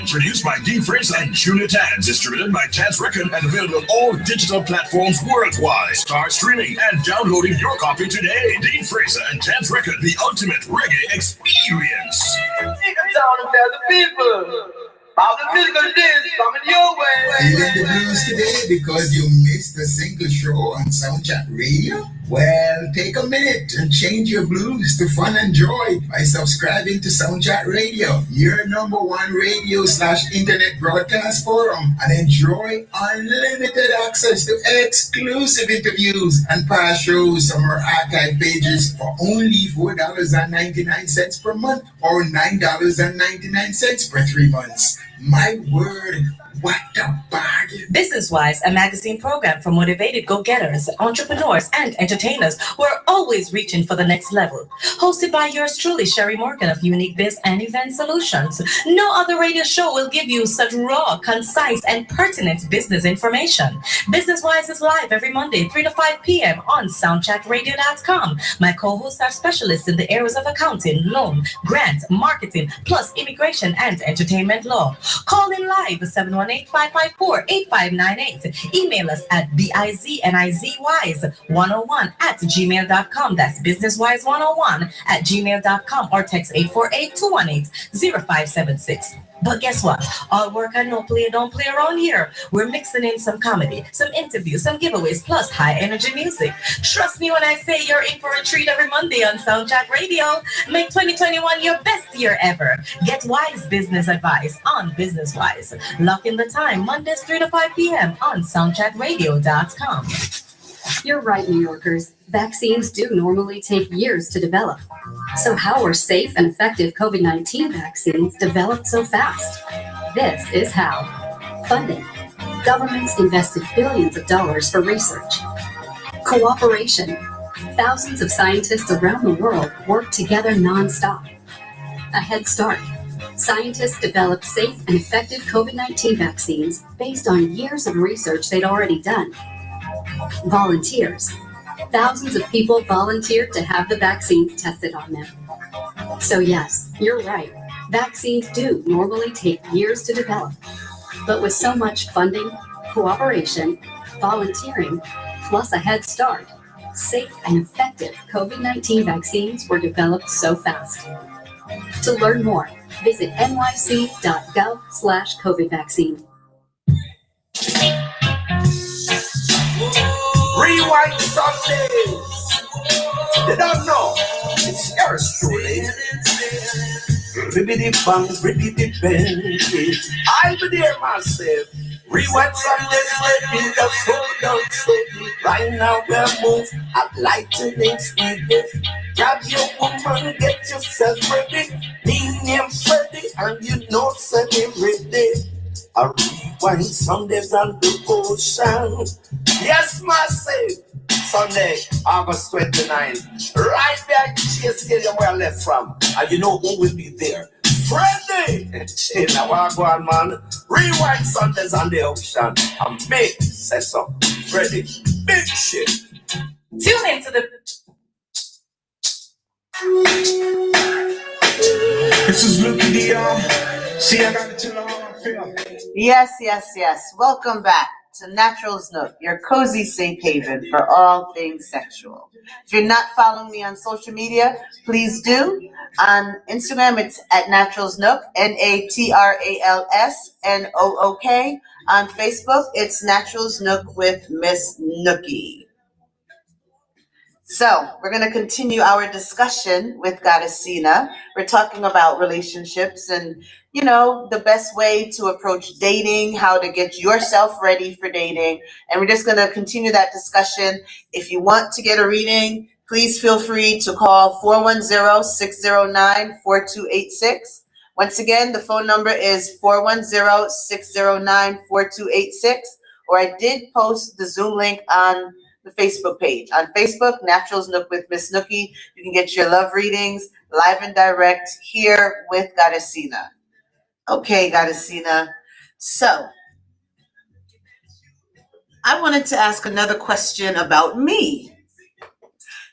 Produced by Dean Fraser and Junior Tans. Distributed by Tans Record and available on all digital platforms worldwide. Start streaming and downloading your copy today. Dean Fraser and Tans Record, the ultimate reggae experience. Take a town of the people. All the musical days coming your way. Feeling the blues today because you missed a single show on Soundchat Radio? Well, take a minute and change your blues to fun and joy by subscribing to Soundchat Radio, your #1 radio/internet broadcast forum, and enjoy unlimited access to exclusive interviews and past shows on our archive pages for only $4.99 per month or $9.99 per 3 months. My word, what a bargain. Business Wise, a magazine program for motivated go-getters, entrepreneurs, and entertainers who are always reaching for the next level. Hosted by yours truly, Sherry Morgan of Unique Biz and Event Solutions. No other radio show will give you such raw, concise, and pertinent business information. Business Wise is live every Monday, 3 to 5 p.m. on soundchatradio.com. My co-hosts are specialists in the areas of accounting, loan, grant, marketing, plus immigration and entertainment law. Call in live 718-554-8598. Email us at biznizzwise101@gmail.com. That's businesswise101@gmail.com or text 848-218-0576. But guess what? All work and no play don't play around here. We're mixing in some comedy, some interviews, some giveaways, plus high energy music. Trust me when I say you're in for a treat every Monday on Soundchat Radio. Make 2021 your best year ever. Get wise business advice on Business Wise. Lock in the time, Mondays 3 to 5 p.m. on soundchatradio.com. You're right, New Yorkers. Vaccines do normally take years to develop. So how are safe and effective COVID-19 vaccines developed so fast? This is how. Funding. Governments invested billions of dollars for research. Cooperation. Thousands of scientists around the world work together nonstop. A head start. Scientists developed safe and effective COVID-19 vaccines based on years of research they'd already done. Volunteers. Thousands of people volunteered to have the vaccines tested on them. So yes, you're right. Vaccines do normally take years to develop. But with so much funding, cooperation, volunteering, plus a head start, safe and effective COVID-19 vaccines were developed so fast. To learn more, visit nyc.gov/COVID vaccine. Rewind Sundays. They don't know. It's yours truly. Ribbity bang, ribbity bang. I'll be there myself. Rewind Sundays, letting the food down steady. Right now we'll move at lightning speed. Grab your woman, get yourself ready. Name Freddy, and you know set him ready. A rewind Sundays on the ocean. Yes, massive. Sunday, August 29th. Right there at GS Stadium where I left from. And you know who will be there? Freddy! Chill, now I go on, man. Rewind Sundays on the ocean. And make say so. Freddy, big shit. Tune into the... This is Lucky Dion. See, I got to tell her how I feel. Yes. Welcome back to Naturals Nook, your cozy safe haven for all things sexual. If you're not following me on social media, please do. On Instagram, it's at Naturals Nook, NATRALSNOOK. On Facebook, it's Naturals Nook with Miss Nookie. So we're going to continue our discussion with Goddessina. We're talking about relationships and, you know, the best way to approach dating, how to get yourself ready for dating. And we're just going to continue that discussion. If you want to get a reading, please feel free to call 410-609-4286. Once again, the phone number is 410-609-4286. Or I did post the Zoom link on the Facebook page. On Facebook, Naturals Nook with Miss Nookie. You can get your love readings live and direct here with Goddessina. Okay, Goddessina. So, I wanted to ask another question about me.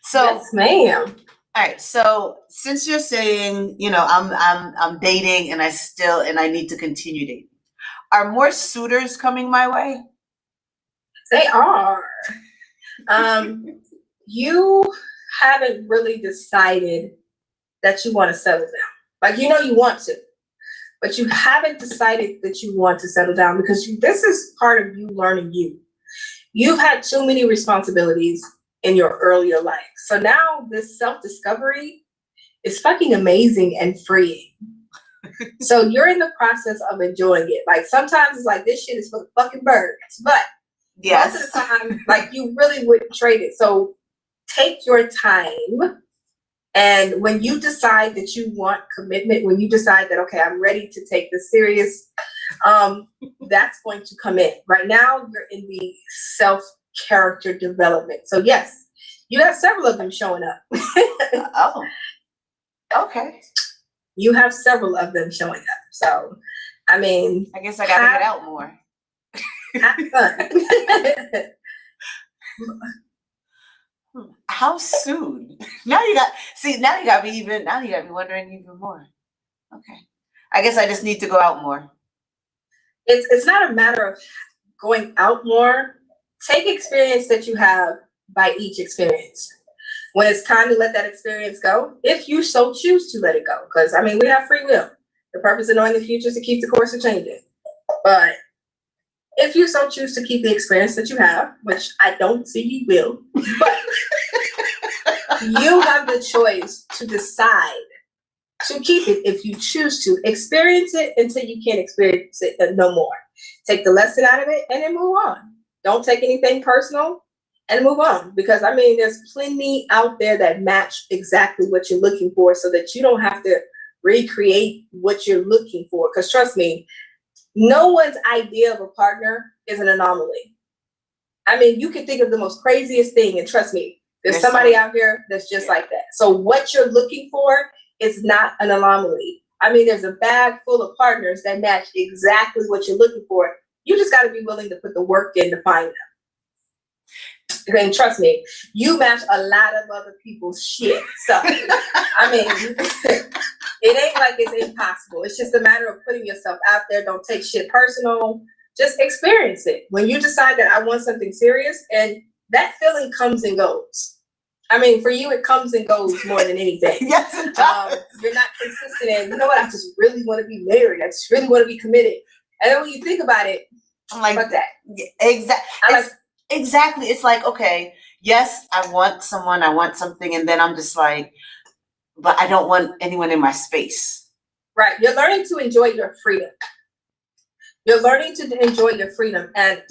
So, yes, ma'am. All right. So since you're saying, I'm dating and I need to continue dating, are more suitors coming my way? They are. You haven't really decided that you want to settle down. Like, you want to, but you haven't decided that you want to settle down because this is part of you learning you. You've had too many responsibilities in your earlier life. So now this self-discovery is fucking amazing and freeing. So you're in the process of enjoying it. Like sometimes it's like, this shit is for the fucking birds, but yes, most of the time, like you really wouldn't trade it. So take your time. And when you decide that you want commitment, when you decide that, okay, I'm ready to take this serious, that's going to come in. Right now, you're in the self-character development. So yes, you have several of them showing up. Oh, okay. You have several of them showing up. So, I mean, I guess I gotta get out more. Have fun. How soon? Now you got me wondering even more. Okay. I guess I just need to go out more. It's not a matter of going out more. Take experience that you have by each experience. When it's time to let that experience go, if you so choose to let it go, because I mean, we have free will. The purpose of knowing the future is to keep the course or change it. But if you so choose to keep the experience that you have, which I don't see you will, but you have the choice to decide to keep it if you choose to. Experience it until you can't experience it no more. Take the lesson out of it and then move on. Don't take anything personal and move on. Because I mean, there's plenty out there that match exactly what you're looking for so that you don't have to recreate what you're looking for. Because trust me, no one's idea of a partner is an anomaly. I mean, you can think of the most craziest thing and trust me, there's somebody out here that's just like that. So what you're looking for is not an anomaly. I mean, there's a bag full of partners that match exactly what you're looking for. You just got to be willing to put the work in to find them. And trust me, you match a lot of other people's shit. So, I mean, it ain't like it's impossible. It's just a matter of putting yourself out there. Don't take shit personal. Just experience it. When you decide that I want something serious, and that feeling comes and goes. I mean, for you, it comes and goes more than anything. Yes, it does. You're not consistent in, you know what, I just really want to be married. I just really want to be committed. And then when you think about it, I'm like, fuck that. Exactly. Exactly. It's like, okay, yes, I want someone, I want something. And then I'm just like, but I don't want anyone in my space. Right. You're learning to enjoy your freedom. You're learning to enjoy your freedom. And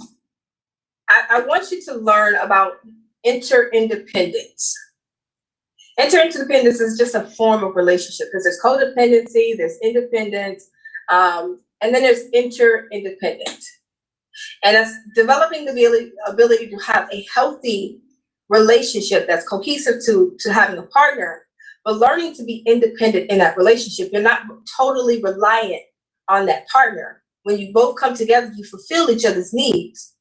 I want you to learn about interdependence. Interdependence is just a form of relationship because there's codependency, there's independence, and then there's interdependent. And it's developing the ability to have a healthy relationship that's cohesive to having a partner, but learning to be independent in that relationship. You're not totally reliant on that partner. When you both come together, you fulfill each other's needs.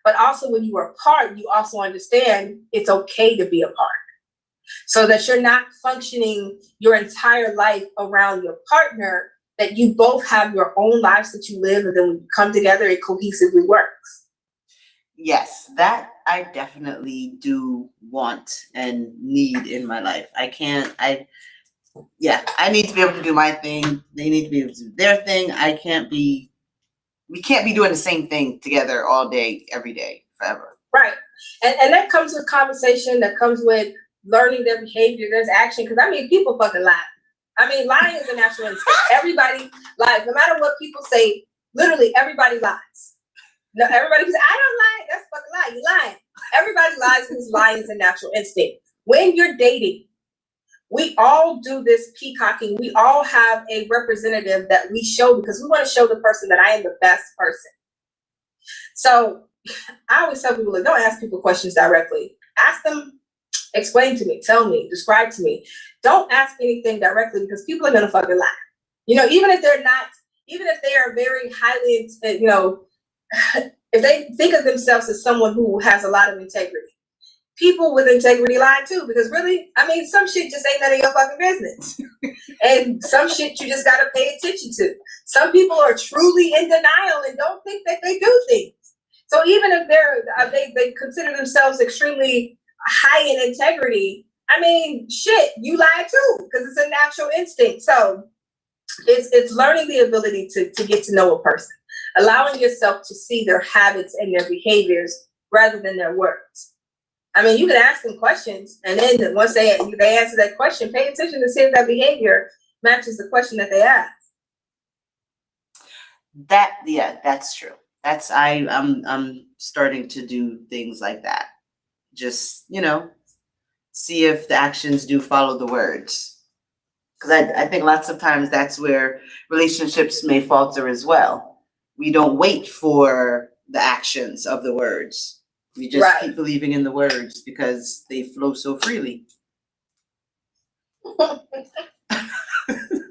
But also when you are apart, you also understand it's okay to be apart. So that you're not functioning your entire life around your partner, that you both have your own lives that you live, and then when you come together, it cohesively works. Yes, that I definitely do want and need in my life. I need to be able to do my thing. They need to be able to do their thing. We can't be doing the same thing together all day, every day, forever. Right. And that comes with conversation, that comes with learning their behavior, there's action. Because I mean, people fucking lie. I mean, lying is a natural instinct. Everybody lies. No matter what people say, literally everybody lies. No, everybody says, I don't lie. That's a fucking lie. You're lying. Everybody lies because lying is a natural instinct. When you're dating, we all do this peacocking. We all have a representative that we show because we want to show the person that I am the best person. So I always tell people, like, don't ask people questions directly. Ask them, explain to me, tell me, describe to me. Don't ask anything directly because people are going to fucking lie. You know, even if they are very highly, you know, if they think of themselves as someone who has a lot of integrity, people with integrity lie too, because really, I mean, some shit just ain't none of your fucking business. And some shit you just gotta pay attention to. Some people are truly in denial and don't think that they do things. So even if they consider themselves extremely high in integrity, I mean, shit, you lie too, because it's a natural instinct. So it's learning the ability to get to know a person, allowing yourself to see their habits and their behaviors rather than their words. I mean, you can ask them questions, and then once they answer that question, pay attention to see if that behavior matches the question that they ask. That's true. I'm starting to do things like that. Just, see if the actions do follow the words. Because I think lots of times that's where relationships may falter as well. We don't wait for the actions of the words. We just keep believing in the words because they flow so freely.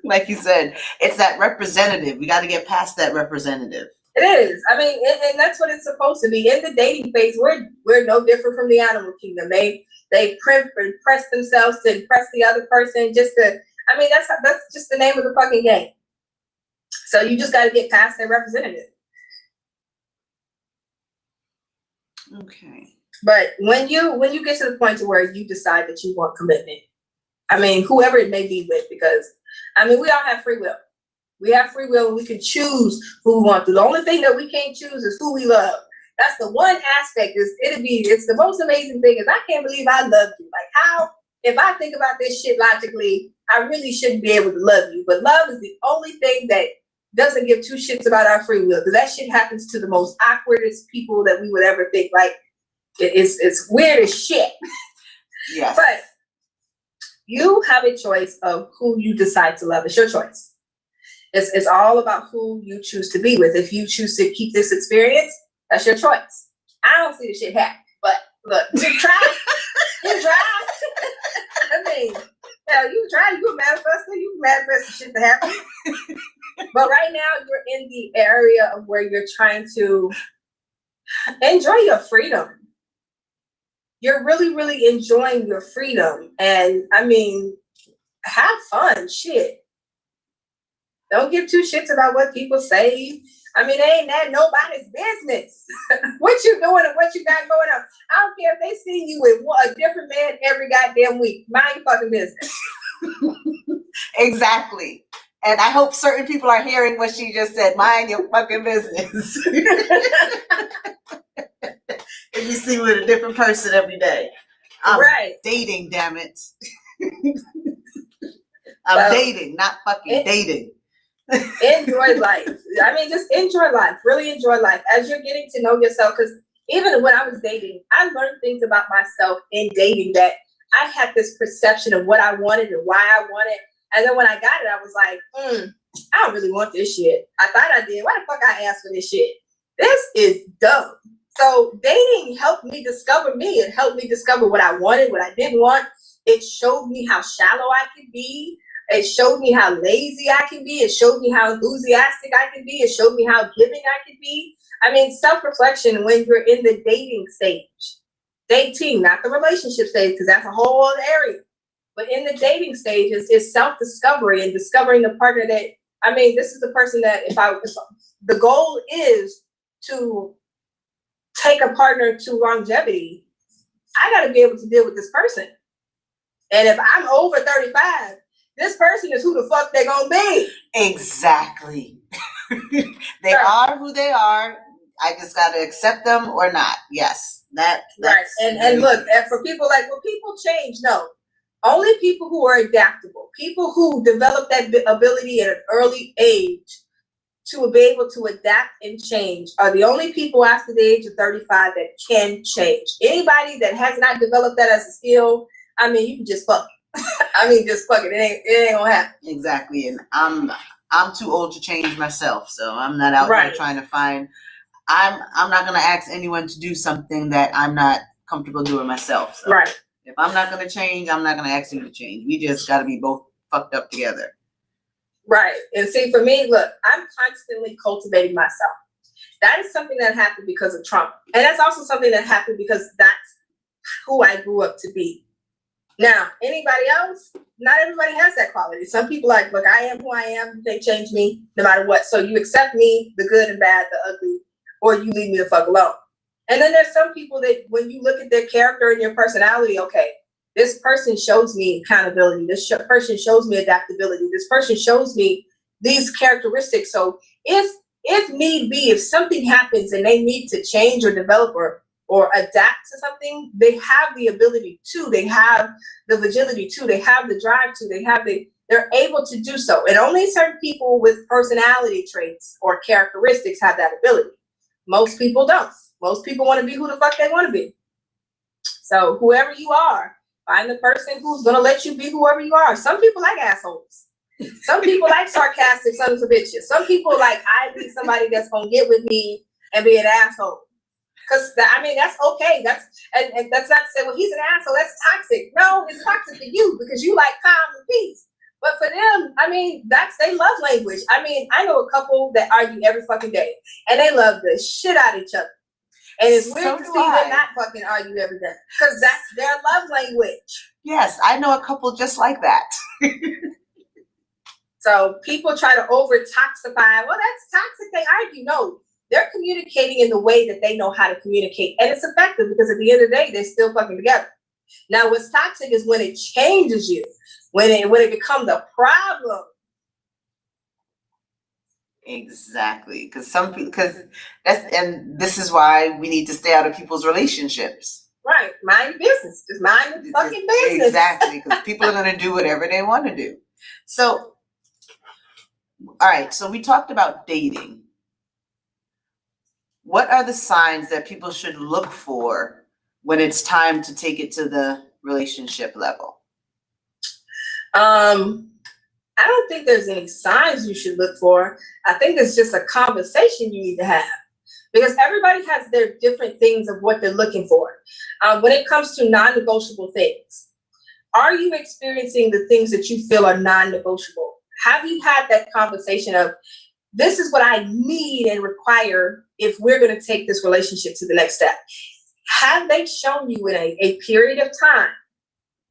Like you said, it's that representative. We got to get past that representative. It is. I mean, and that's what it's supposed to be. In the dating phase, we're no different from the animal kingdom. They press themselves to impress the other person just to. I mean, that's just the name of the fucking game. So you just got to get past that representative. Okay. But when you get to the point to where you decide that you want commitment, I mean, whoever it may be with, because I mean, we all have free will. We have free will and we can choose who we want to. The only thing that we can't choose is who we love. That's the one aspect. It's the most amazing thing is I can't believe I loved you. Like how, if I think about this shit logically, I really shouldn't be able to love you. But love is the only thing that doesn't give two shits about our free will, because that shit happens to the most awkwardest people that we would ever think. Like it's weird as shit. Yes. But you have a choice of who you decide to love. It's your choice. It's all about who you choose to be with. If you choose to keep this experience, that's your choice. I don't see the shit happen, but look, you try. You try. I mean, hell, you try. You can manifest the shit to happen. But right now, you're in the area of where you're trying to enjoy your freedom. You're really, really enjoying your freedom. And I mean, have fun, shit. Don't give two shits about what people say. I mean, ain't that nobody's business. What you doing and what you got going on. I don't care if they see you with a different man every goddamn week. Mind your fucking business. Exactly. And I hope certain people are hearing what she just said. Mind your fucking business. If you see with a different person every day. I'm dating, damn it. I'm dating, not fucking dating. Enjoy life. I mean, just enjoy life. Really enjoy life as you're getting to know yourself. Because even when I was dating, I learned things about myself in dating that I had this perception of what I wanted and why I wanted. And then when I got it, I was like, I don't really want this shit. I thought I did. Why the fuck I asked for this shit? This is dumb. So dating helped me discover me. It helped me discover what I wanted, what I didn't want. It showed me how shallow I could be. It showed me how lazy I can be. It showed me how enthusiastic I can be. It showed me how giving I can be. I mean, self-reflection when you're in the dating stage. Dating, not the relationship stage, because that's a whole other area. But in the dating stage is self-discovery and discovering the partner that, I mean, this is the person that if the goal is to take a partner to longevity, I got to be able to deal with this person. And if I'm over 35, this person is who the fuck they're going to be. Exactly. They are who they are. I just got to accept them or not. Yes. That's right. And look, and for people like, well, people change. No. Only people who are adaptable, people who develop that ability at an early age to be able to adapt and change are the only people after the age of 35 that can change. Anybody that has not developed that as a skill, I mean, you can just fuck it. I mean, just fuck it. It ain't gonna happen. Exactly. And I'm too old to change myself, so I'm not out there trying to find. I'm not gonna ask anyone to do something that I'm not comfortable doing myself. So. Right. If I'm not going to change, I'm not going to ask you to change. We just got to be both fucked up together. Right. And see, for me, look, I'm constantly cultivating myself. That is something that happened because of trauma. And that's also something that happened because that's who I grew up to be. Now, anybody else, not everybody has that quality. Some people like, look, I am who I am. You can't change me no matter what. So you accept me, the good and bad, the ugly, or you leave me the fuck alone. And then there's some people that when you look at their character and your personality, okay, this person shows me accountability. This person shows me adaptability. This person shows me these characteristics. So if need be, if something happens and they need to change or develop or adapt to something, they have the ability to, they have the vigility to, they have the drive to, they're able to do so. And only certain people with personality traits or characteristics have that ability. Most people don't. Most people want to be who the fuck they want to be. So whoever you are, find the person who's going to let you be whoever you are. Some people like assholes. Some people like sarcastic sons of bitches. Some people like, I need somebody that's going to get with me and be an asshole. Because, I mean, that's okay. And that's not to say, well, he's an asshole. That's toxic. No, it's toxic for you because you like calm and peace. But for them, I mean, that's they love language. I mean, I know a couple that argue every fucking day. And they love the shit out of each other. And it's weird to see them not fucking argue every day. Because that's their love language. Yes, I know a couple just like that. So people try to over-toxify. Well, that's toxic. They argue. No, they're communicating in the way that they know how to communicate. And it's effective because at the end of the day, they're still fucking together. Now, what's toxic is when it changes you, when it becomes a problem. Exactly, because this is why we need to stay out of people's relationships. Right, mind your business. Just mind the fucking business. Exactly, because people are going to do whatever they want to do. So, all right. So we talked about dating. What are the signs that people should look for when it's time to take it to the relationship level? I don't think there's any signs you should look for. I think it's just a conversation you need to have because everybody has their different things of what they're looking for. When it comes to non-negotiable things, are you experiencing the things that you feel are non-negotiable? Have you had that conversation of, this is what I need and require if we're going to take this relationship to the next step? Have they shown you in a period of time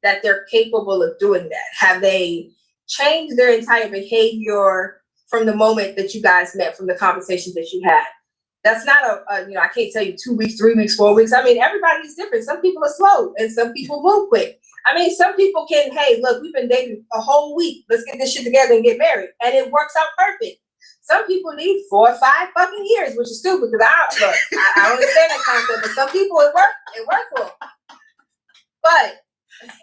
that they're capable of doing that? Have they changed their entire behavior from the moment that you guys met, from the conversations that you had? That's not I can't tell you 2 weeks, 3 weeks, 4 weeks. I mean, everybody's different. Some people are slow and some people move quick. I mean, some people can, hey, look, we've been dating a whole week. Let's get this shit together and get married. And it works out perfect. Some people need 4 or 5 fucking years, which is stupid because I don't understand that concept. But some people it works for them. But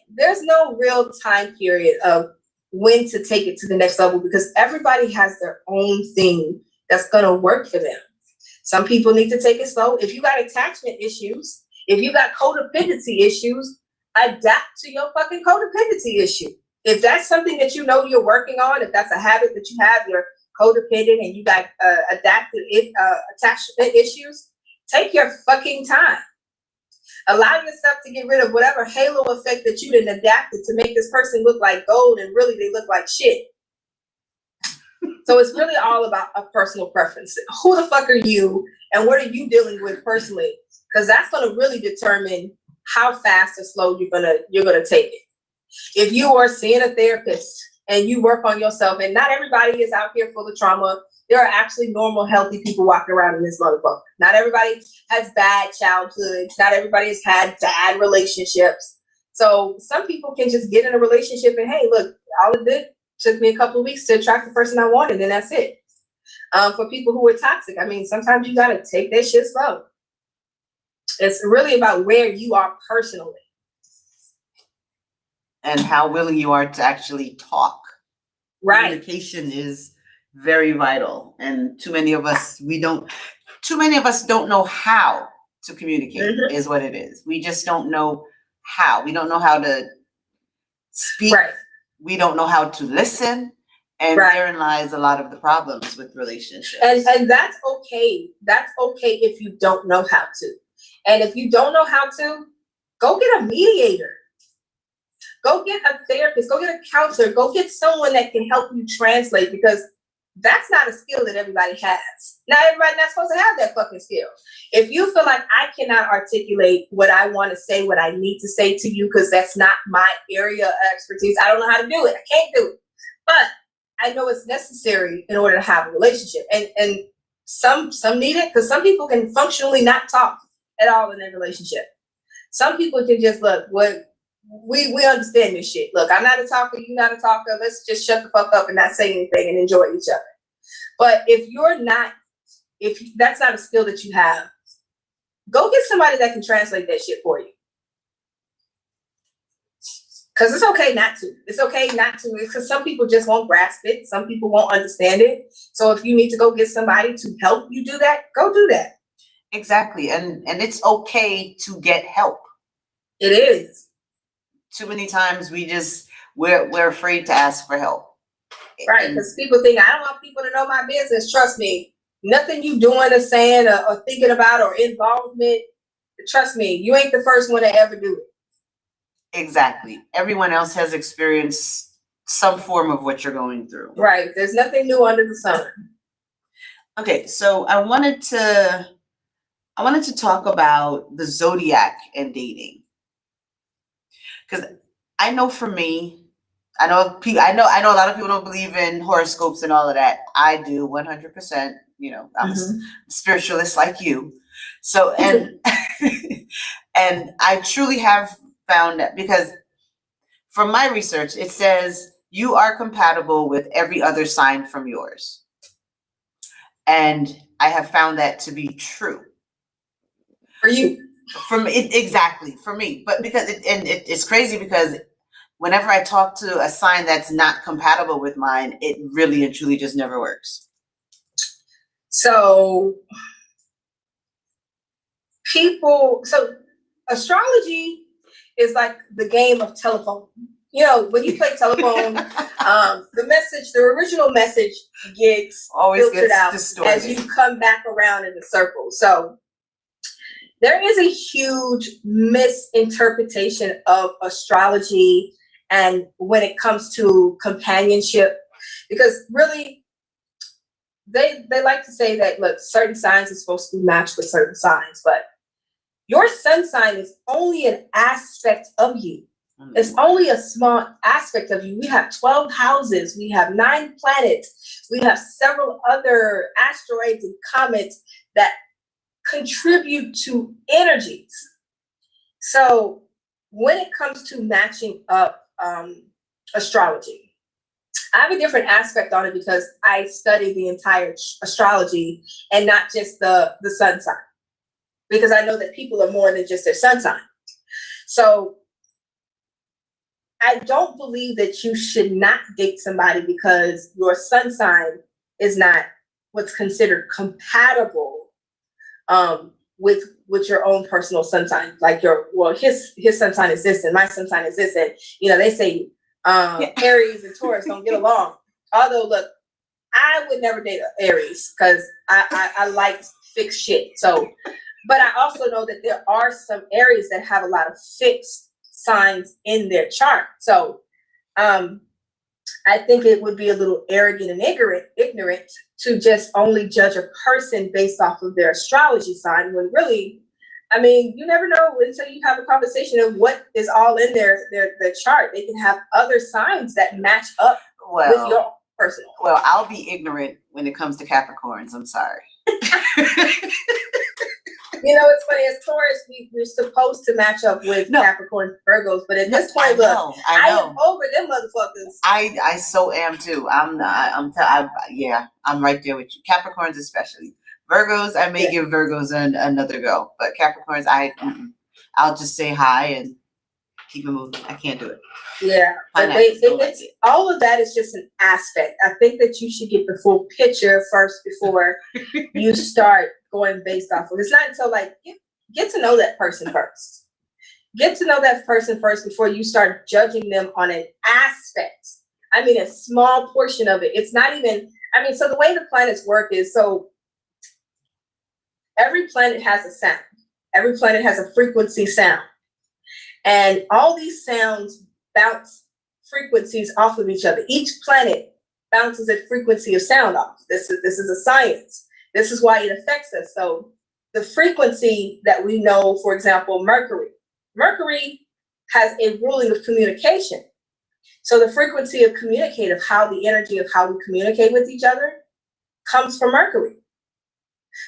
there's no real time period of when to take it to the next level because everybody has their own thing that's going to work for them. Some people need to take it slow. If you got attachment issues, if you got codependency issues, adapt to your fucking codependency issue. If that's something that you know you're working on, if that's a habit that you have, you're codependent and you got attachment issues, take your fucking time. Allow yourself to get rid of whatever halo effect that you didn't adapt to make this person look like gold and really they look like shit. So it's really all about a personal preference. Who the fuck are you and what are you dealing with personally? Because that's going to really determine how fast or slow you're gonna take it. If you are seeing a therapist and you work on yourself, and not everybody is out here full of trauma. There are actually normal, healthy people walking around in this motherfucker. Not everybody has bad childhoods. Not everybody has had bad relationships. So some people can just get in a relationship and, hey, look, all it did took me a couple of weeks to attract the person I wanted, and that's it. For people who are toxic, I mean, sometimes you got to take that shit slow. It's really about where you are personally. And how willing you are to actually talk. Right. Communication is very vital. And too many of us don't know how to communicate is what it is. We just don't know how. We don't know how to speak. Right. We don't know how to listen. And therein lies a lot of the problems with relationships. And that's okay. That's okay if you don't know how to. And if you don't know how to, go get a mediator. Go get a therapist. Go get a counselor. Go get someone that can help you translate, because that's not a skill that everybody has. Not everybody not supposed to have that fucking skill. If you feel like I cannot articulate what I want to say, what I need to say to you, because that's not my area of expertise, I don't know how to do it. I can't do it. But I know it's necessary in order to have a relationship. And some need it, because some people can functionally not talk at all in their relationship. Some people can just look, we understand this shit. Look, I'm not a talker, you're not a talker. Let's just shut the fuck up and not say anything and enjoy each other. But if that's not a skill that you have, go get somebody that can translate that shit for you. Because it's okay not to. It's okay not to, because some people just won't grasp it. Some people won't understand it. So if you need to go get somebody to help you do that, go do that. Exactly. And it's okay to get help. It is. Too many times we're afraid to ask for help. Right, because people think, I don't want people to know my business. Trust me, nothing you doing or saying or thinking about or involvement, trust me, you ain't the first one to ever do it. Exactly. Everyone else has experienced some form of what you're going through. Right, there's nothing new under the sun. Okay, so I wanted to talk about the zodiac and dating. Because I know for me, I know a lot of people don't believe in horoscopes and all of that. I do 100%. You know, I'm a spiritualist like you. So, and and I truly have found that, because from my research, it says you are compatible with every other sign from yours. And I have found that to be true. For you? From it, exactly, for me. But because it's crazy, because whenever I talk to a sign that's not compatible with mine, it really and truly just never works. So astrology is like the game of telephone. You know, when you play telephone, the original message gets filtered out distorted as you come back around in the circle. So there is a huge misinterpretation of astrology and when it comes to companionship, because really they like to say that, look, certain signs are supposed to be matched with certain signs, but your sun sign is only an aspect of you. It's only a small aspect of you. We have 12 houses. We have 9 planets. We have several other asteroids and comets that contribute to energies. So when it comes to matching up astrology, I have a different aspect on it because I study the entire astrology and not just the sun sign, because I know that people are more than just their sun sign. So I don't believe that you should not date somebody because your sun sign is not what's considered compatible with your own personal sun sign. Like his sun sign is this and my sun sign is this, and they say Aries and Taurus don't get along. Although, look, I would never date an Aries because I like fixed shit. So, but I also know that there are some Aries that have a lot of fixed signs in their chart. So, I think it would be a little arrogant and ignorant to just only judge a person based off of their astrology sign, when really, I mean, you never know until you have a conversation of what is all in their chart. They can have other signs that match up with your personal. Well, I'll be ignorant when it comes to Capricorns. I'm sorry. It's funny, as Taurus, we're supposed to match up with Capricorn, Virgos, but at this point, look, I am over them motherfuckers. I so am too. I'm right there with you. Capricorns especially. Virgos, I may give Virgos another go, but Capricorns, I'll just say hi and keep it moving. I can't do it. Yeah, but all of that is just an aspect. I think that you should get the full picture first before you start going based off of. It's not until get to know that person first. Get to know that person first before you start judging them on an aspect. I mean, a small portion of it. It's not even. I mean, so the way the planets work is every planet has a sound. Every planet has a frequency sound. And all these sounds bounce frequencies off of each other. Each planet bounces a frequency of sound off. This is a science. This is why it affects us. So the frequency that we know, for example, Mercury has a ruling of communication. So the frequency of communicate, of how the energy of how we communicate with each other comes from Mercury.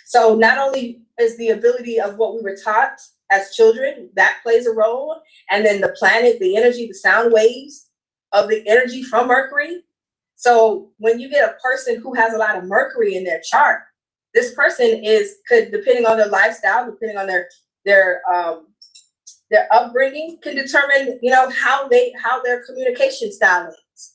So not only is the ability of what we were taught as children, that plays a role, and then the planet, the energy, the sound waves of the energy from Mercury. So when you get a person who has a lot of Mercury in their chart, this person could, depending on their lifestyle, depending on their upbringing, can determine, how their communication style is.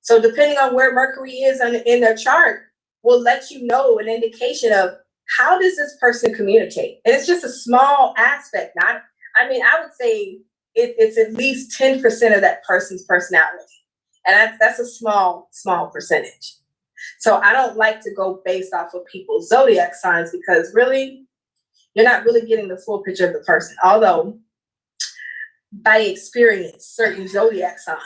So depending on where Mercury is in their chart, will let you know an indication of how does this person communicate. And it's just a small aspect. I would say it's at least 10% of that person's personality. And that's a small percentage. So I don't like to go based off of people's zodiac signs, because really, you're not really getting the full picture of the person. Although, by experience, certain zodiac signs.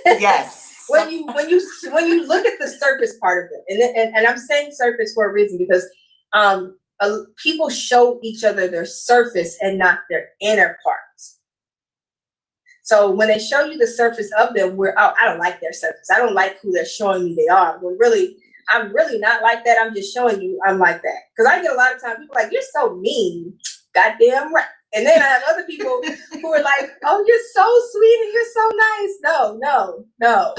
Yes. when you look at the surface part of it, and I'm saying surface for a reason, because people show each other their surface and not their inner parts. So when they show you the surface of them, I don't like their surface. I don't like who they're showing me they are. But really, I'm really not like that. I'm just showing you I'm like that. Because I get a lot of times people are like, you're so mean. Goddamn right. And then I have other people who are like, oh, you're so sweet and you're so nice. No.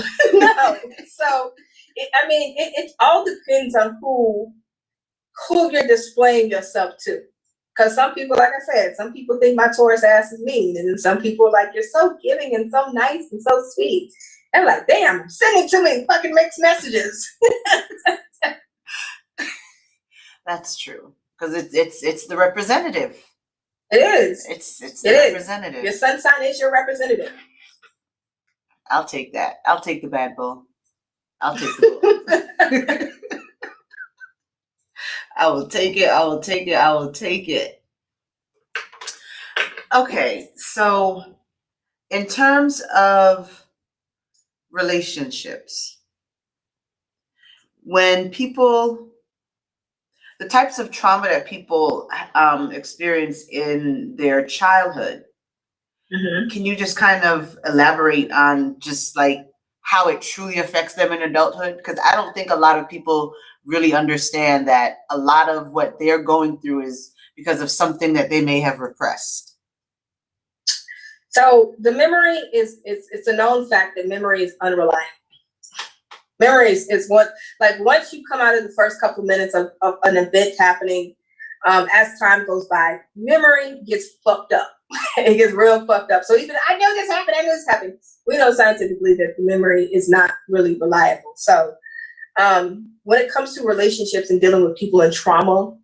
So, it all depends on who you're displaying yourself to. Because some people, like I said, some people think my Taurus ass is mean. And then some people are like, you're so giving and so nice and so sweet. And I'm like, damn, sending too many fucking mixed messages. That's true. Because it's the representative. It is. It's the representative. Your sun sign is your representative. I'll take that. I'll take the bad bull. I'll take the bull. I will take it. Okay, so in terms of relationships, when the types of trauma that people experience in their childhood, can you just kind of elaborate on just like how it truly affects them in adulthood? Because I don't think a lot of people really understand that a lot of what they're going through is because of something that they may have repressed. So the memory it's a known fact that memory is unreliable. Memory is what, like, once you come out of the first couple minutes of an event happening, as time goes by, memory gets fucked up. It gets real fucked up. So even, I know this happened. We know scientifically that the memory is not really reliable. So when it comes to relationships and dealing with people in trauma,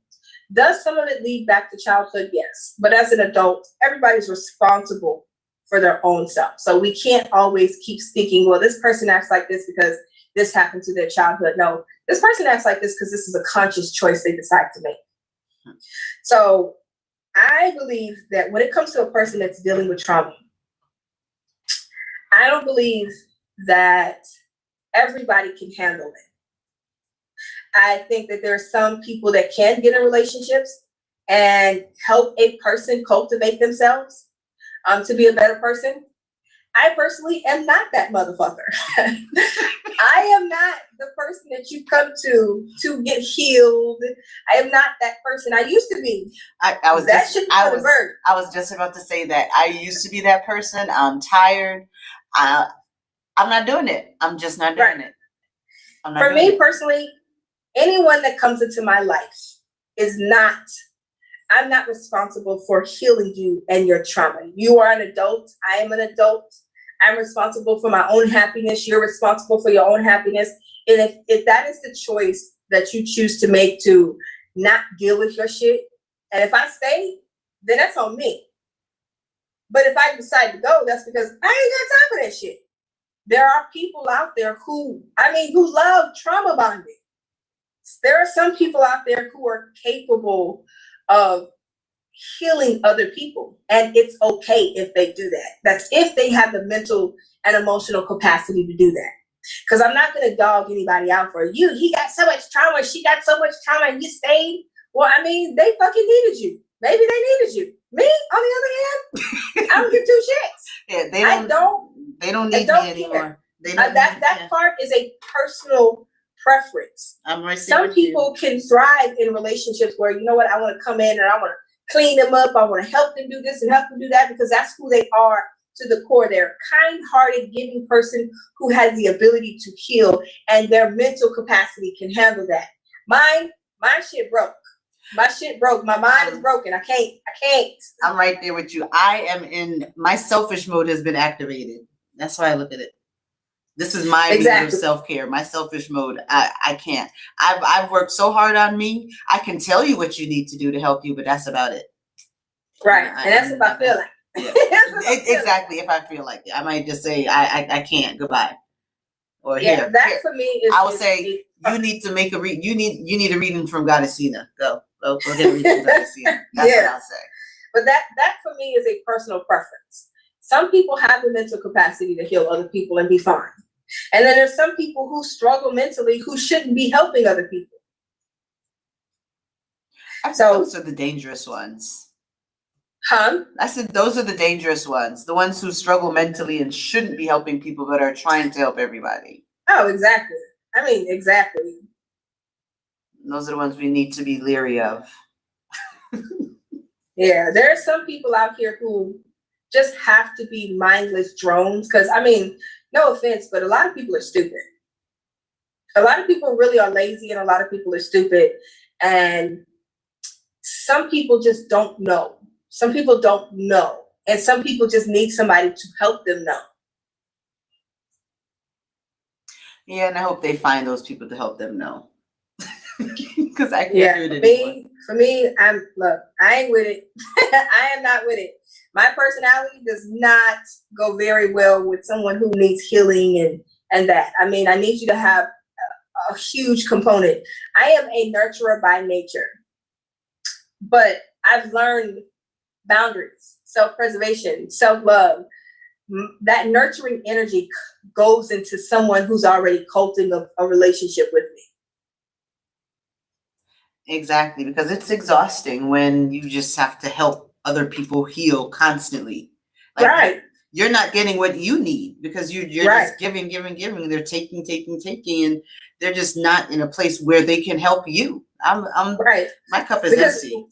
does some of it lead back to childhood? Yes. But as an adult, everybody's responsible for their own self. So we can't always keep thinking, well, this person acts like this because this happened to their childhood. No, this person acts like this because this is a conscious choice they decide to make. So I believe that when it comes to a person that's dealing with trauma, I don't believe that everybody can handle it. I think that there are some people that can get in relationships and help a person cultivate themselves to be a better person. I personally am not that motherfucker. I am not the person that you come to get healed. I am not that person. I used to be. I was just about to say that. I used to be that person. I'm tired. I'm not doing it. I'm just not doing it. For me personally, anyone that comes into my life I'm not responsible for healing you and your trauma. You are an adult. I am an adult. I'm responsible for my own happiness. You're responsible for your own happiness. And if that is the choice that you choose to make, to not deal with your shit, and if I stay, then that's on me. But if I decide to go, that's because I ain't got time for that shit. There are people out there who love trauma bonding. There are some people out there who are capable of healing other people, and it's okay if they do that. That's if they have the mental and emotional capacity to do that. Because I'm not going to dog anybody out for you. He got so much trauma. She got so much trauma and you stayed. Well, I mean, they fucking needed you. Maybe they needed you. Me, on the other hand, I don't give two shits. Yeah, they don't need me anymore. That part is a personal preference. I'm right there. Some people can thrive in relationships where, you know what, I want to come in and I want to clean them up. I want to help them do this and help them do that because that's who they are to the core. They're a kind-hearted, giving person who has the ability to heal, and their mental capacity can handle that. My shit broke. My shit broke. My mind is broken. I can't. I'm right there with you. I am in my selfish mode has been activated. That's why I look at it. This is my means of self-care. My selfish mode. I can't. I've worked so hard on me. I can tell you what you need to do to help you, but that's about it. Right. And that's if I feel like. Yeah. Exactly. If I feel like it, I might just say I can't. Goodbye. Or here. For me is. I would say you need to make a read. You need a reading from Goddessina. Go get a reading from Goddessina. That's what I'll say. But that for me is a personal preference. Some people have the mental capacity to heal other people and be fine. And then there's some people who struggle mentally who shouldn't be helping other people. Those are the dangerous ones. Huh? I said those are the dangerous ones. The ones who struggle mentally and shouldn't be helping people but are trying to help everybody. Oh, exactly. I mean, exactly. Those are the ones we need to be leery of. Yeah, there are some people out here who just have to be mindless drones. Because, I mean, no offense, but a lot of people are stupid. A lot of people really are lazy and a lot of people are stupid. And some people just don't know. Some people don't know. And some people just need somebody to help them know. Yeah, and I hope they find those people to help them know. Because I can't do it anymore. For me, I ain't with it. I am not with it. My personality does not go very well with someone who needs healing and that. I mean, I need you to have a huge component. I am a nurturer by nature. But I've learned boundaries, self-preservation, self-love. That nurturing energy goes into someone who's already cultivating a relationship with me. Exactly, because it's exhausting when you just have to help other people heal constantly. Like, right. You're not getting what you need because you're just giving. They're taking, and they're just not in a place where they can help you. I'm right. My cup is empty.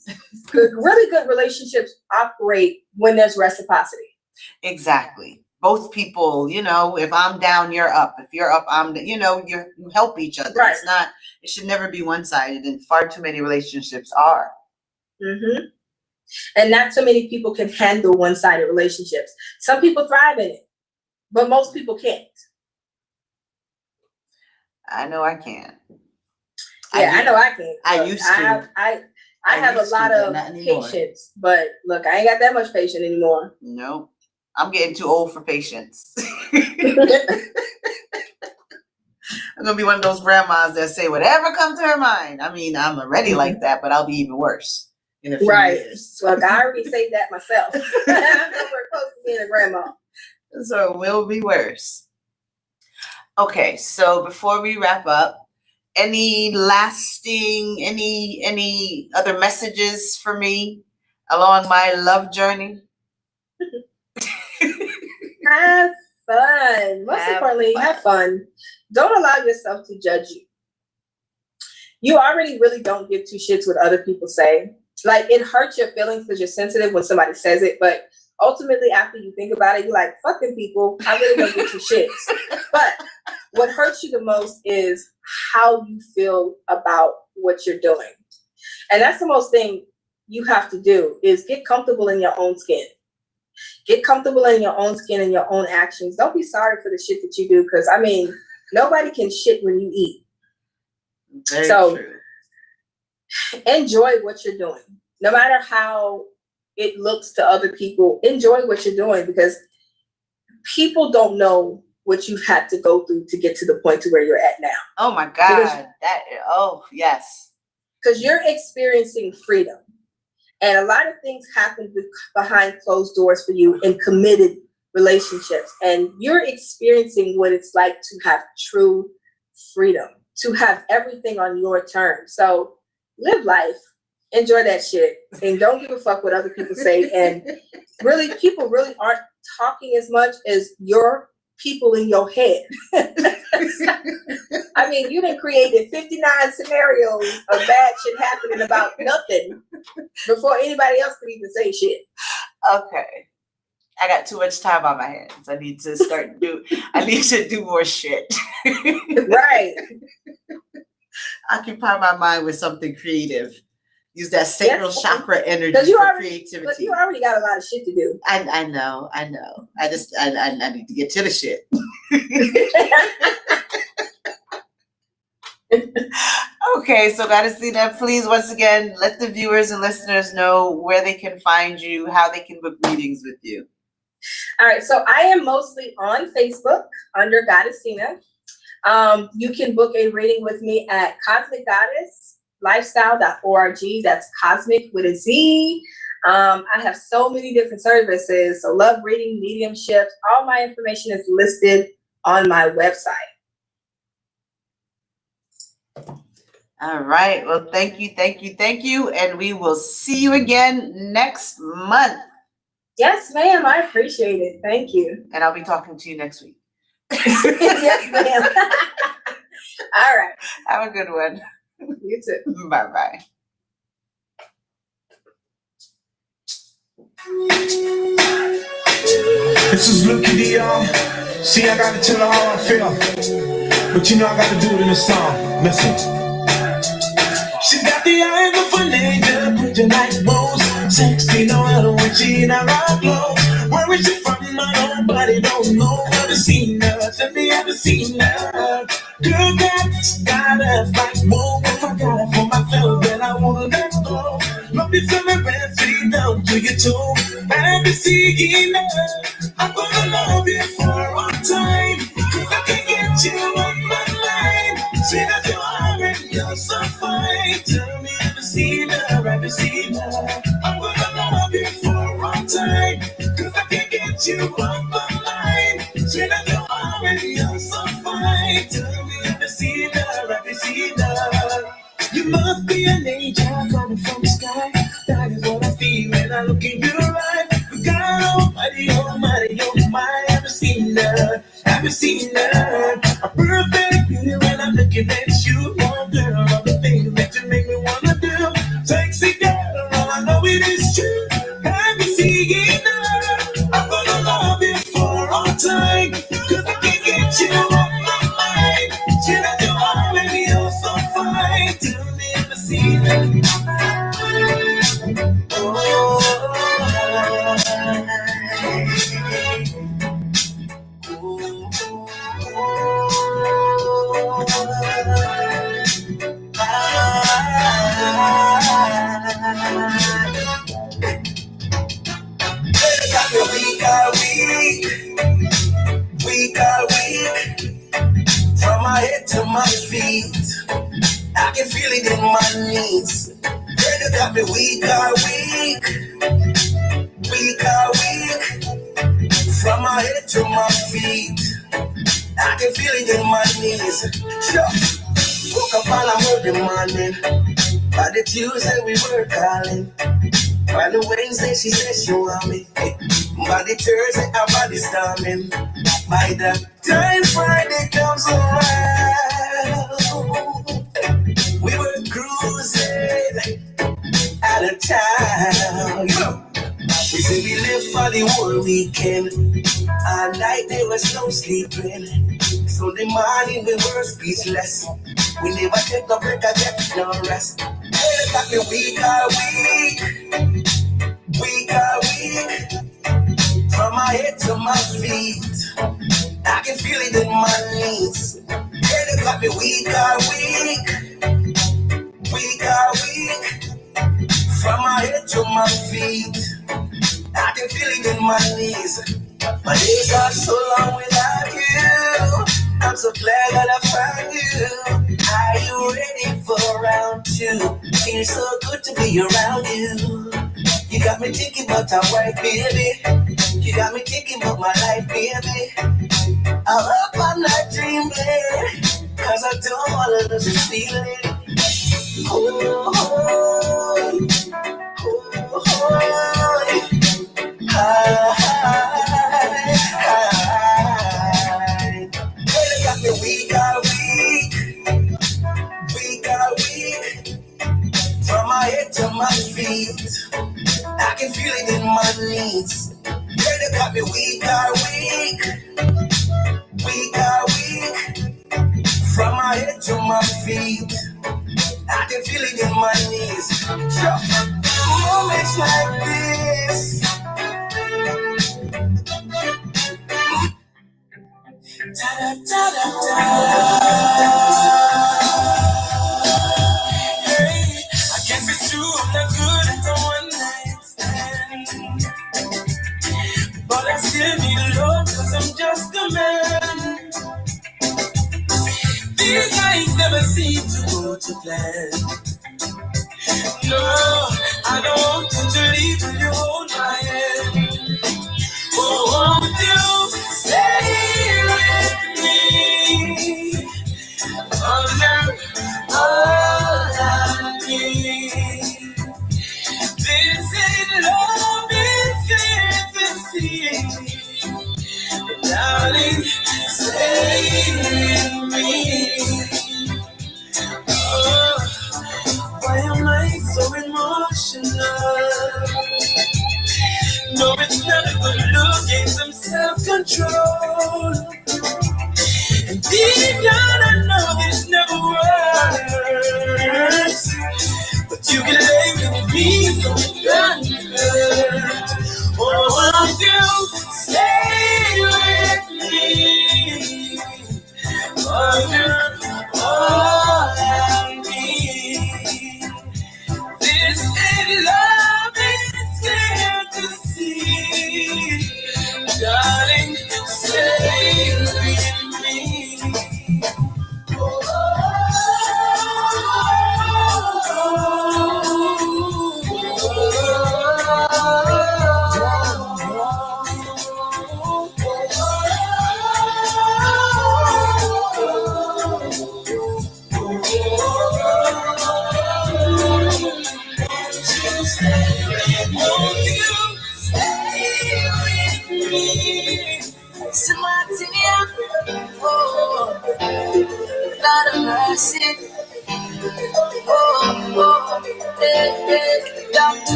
Really good relationships operate when there's reciprocity. Exactly. Both people, if I'm down, you're up. If you're up, I'm, you help each other. Right. It should never be one-sided, and far too many relationships are. Mm-hmm. And not so many people can handle one-sided relationships. Some people thrive in it, but most people can't. I know I can. Yeah, I know I can. I used to. I have a lot of patience, but look, I ain't got that much patience anymore. No, I'm getting too old for patience. I'm gonna be one of those grandmas that say whatever comes to her mind. I mean, I'm already like that, but I'll be even worse in a few years. Look, I already say that myself. I'm nowhere close to being a grandma. So it will be worse. Okay, so before we wrap up, any other messages for me along my love journey? Have fun. Most importantly, have fun. Don't allow yourself to judge you. You already really don't give two shits what other people say. Like, it hurts your feelings because you're sensitive when somebody says it, but ultimately after you think about it, you're like, fuck them people. I really don't give two shits. But what hurts you the most is how you feel about what you're doing. And that's the most thing you have to do is get comfortable in your own skin. Get comfortable in your own skin and your own actions. Don't be sorry for the shit that you do, because, I mean, nobody can shit when you eat. Very true. Enjoy what you're doing. No matter how it looks to other people, enjoy what you're doing, because people don't know what you've had to go through to get to the point to where you're at now. Oh my God. Yes. Because you're experiencing freedom. And a lot of things happen behind closed doors for you in committed relationships, and you're experiencing what it's like to have true freedom, to have everything on your terms. So live life, enjoy that shit, and don't give a fuck what other people say. And really, people really aren't talking as much as your people in your head. I mean, you done created 59 scenarios of bad shit happening about nothing before anybody else could even say shit. Okay. I got too much time on my hands. I need to do more shit. Right. Occupy my mind with something creative. Use that sacral chakra energy for creativity. But you already got a lot of shit to do. I know. I need to get to the shit. Okay, so Goddessina, please once again let the viewers and listeners know where they can find you, how they can book readings with you. All right, so I am mostly on Facebook under Goddessina. You can book a reading with me at cosmicgoddesslifestyle.org. That's cosmic with a Z. I have so many different services. So love reading, mediumships. All my information is listed on my website. All right. Well, thank you. And we will see you again next month. Yes, ma'am. I appreciate it. Thank you. And I'll be talking to you next week. Yes, ma'am. All right. Have a good one. You too. Bye-bye. This is Lucky D, y'all. See, I gotta tell her how I feel. But you know I gotta do it in a song. Listen. She got the eyes of an angel, pretty like rose. 16 or when she in her clothes. Where is she from? Nobody don't know. Ever seen her? Tell me, ever seen her? Girl, that's got us like whoa. If I got it for myself, then I wanna let go. Love you from my red feet down to your toe. Ever seen her? I'm gonna love you for all time. Cause I can't get you off my mind. Sweet as you are and you're so fine. Tell me, ever seen her? Ever seen her? I'm gonna love you for all time. Cause I can't get you off my mind. Sweet as you are and you're so fine. Tell me, ever seen her? Ever seen her? You must be an angel coming from the sky. That is what I feel when I look in your eyes. God almighty, almighty, oh my. Ever seen her? Ever seen her? A perfect beauty when I'm looking at you. Oh girl, all the things that you make me wanna do. Sexy girl, all I know it is true. Ever seen her? I'm gonna love you for all time. Cause I can't get you off my mind. She that you are and you're so fine. Tell me, ever seen her? Week, from my head to my feet, I can feel it in my knees. Girl, you got me week, from my head to my feet, I can feel it in my knees. Sure. Woke up on a Monday morning, by the Tuesday we were calling. By the Wednesday she said she want me. By the Thursday our body storming. By the time Friday comes around, we were cruising out of town. We said we live for the whole weekend. All night there was no sleeping. Sunday morning we were speechless. We never take a break, I get no rest. Hey, got me week. From my head to my feet, I can feel it in my knees. Hey, they got me week. From my head to my feet, I can feel it in my knees. My days are so long without you. I'm so glad that I found you. Are you ready for round two? Feels so good to be around you. You got me thinking about our wife, baby. You got me thinking about my life, baby. I hope I'm not dreaming, cause I don't wanna lose this feeling. Oh, Girl, you got me weak all week, from my head to my feet. I can feel it in my knees. Girl, you got me weak all week, from my head to my feet. I can feel it in my knees. Moments like this. Hey, I guess it's true, I'm not good at the one night stand. But I still need love, cause I'm just a man. These nights never seem to go to plan. No, I don't want you to leave till you hold my hand. Oh, won't you stay with me? Under all I need. This ain't love, it's clear to see. Darling, stay with me. Oh, why am I so emotional? No, it's not a good look, gain some self-control. And deep down I know this never works, but you can lay with me so it doesn't hurt. Oh, won't you stay with me? Oh, you're all I need. This ain't love, it's clear to see. Darling, stay with me. Won't you stay with me? Smartina, oh, Lord of mercy,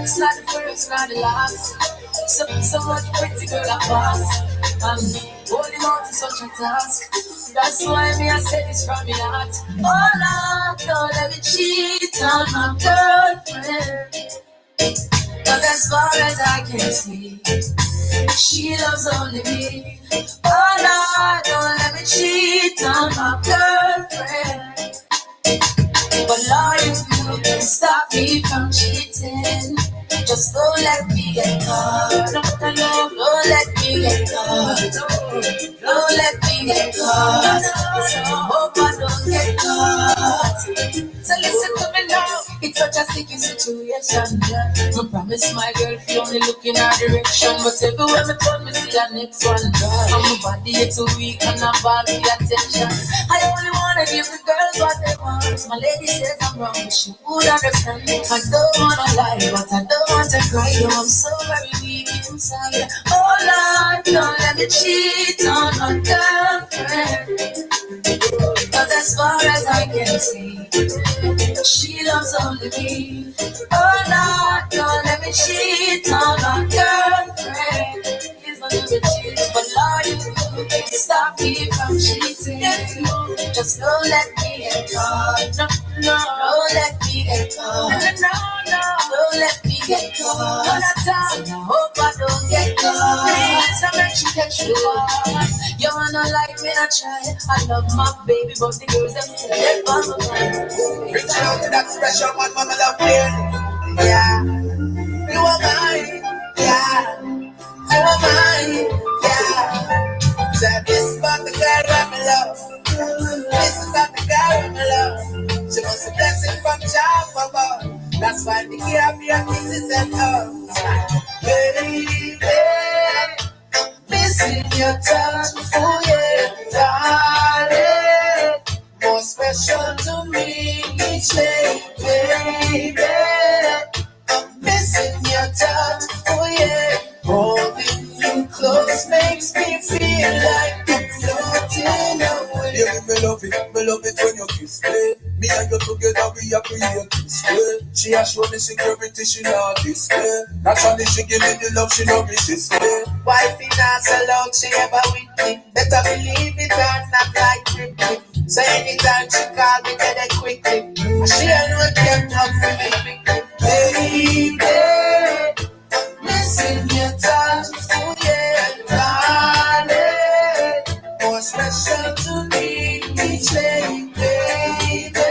it's not the first, not the last. So much pretty girl I pass. Holding on to such a task. That's why me I said this from my heart. Oh Lord, don't let me cheat on my girlfriend. But as far as I can see, she loves only me. Oh Lord, don't let me cheat on my girlfriend. But Lord, if you can stop me from cheating, just don't let me get caught. Don't let me get caught. Don't let me get caught. So I hope I don't get caught. So listen to me now. It's such a sticky situation. I promise my girl if you only look in our direction. But everywhere me turn, me see our next one. And my body it's weak and I'm ball for attention. I only wanna give the girls what they want. My lady says I'm wrong, but she would understand. I don't wanna lie, but I don't want to cry. Yo, I'm so very weak inside. Oh Lord, don't let me cheat on my girlfriend. But as far as I can see, she loves only me. Oh Lord, don't let me cheat on my girlfriend. Please don't let me cheat, but Lord, if you can stop me from cheating, just don't let me get caught. No, don't let me get caught. No, don't let me get caught. All the time, I hope I don't get caught. Please don't let you catch me off. You wanna like me, I try. I love my baby, but the girls them still let my mind. Reach out to that special one, mama love me. Yeah, you are mine. Yeah, you are mine. Yeah, so this about the girl that me love. This is about the girl that me love. She was a blessing from child above. That's why the care of your kisses and hugs. Baby, each day, baby. I'm missing your touch, oh yeah. Holding you close makes me feel like I'm floating away. Yeah, me love it when you kiss me. Me and you together, we are creating this way. She has shown me security, she not display. Naturally, she give me the love, she don't resist me. Wifey not so long, she ever with me. Better believe it or not like quickly. So anytime she call me, get it quickly. She know them up for me. Baby, missing your touch, oh yeah, darling. More special to me each day, baby.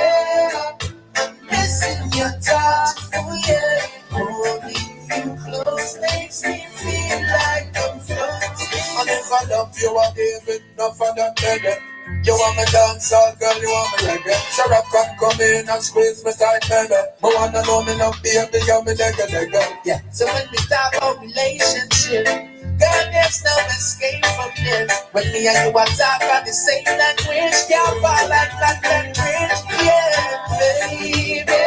Missing your touch, oh yeah. Holding you close makes me feel like I'm floating. And if I love you, I give it enough for that baby. You want me dancehall, girl, you want me reggae. Sarah come in and squeeze me tight, baby. But wanna know me now, baby, you me legga. Yeah. So when we talk about relationship, girl, there's no escape from this. When me and you are talking about the same language, can't fall like that language. Yeah, baby,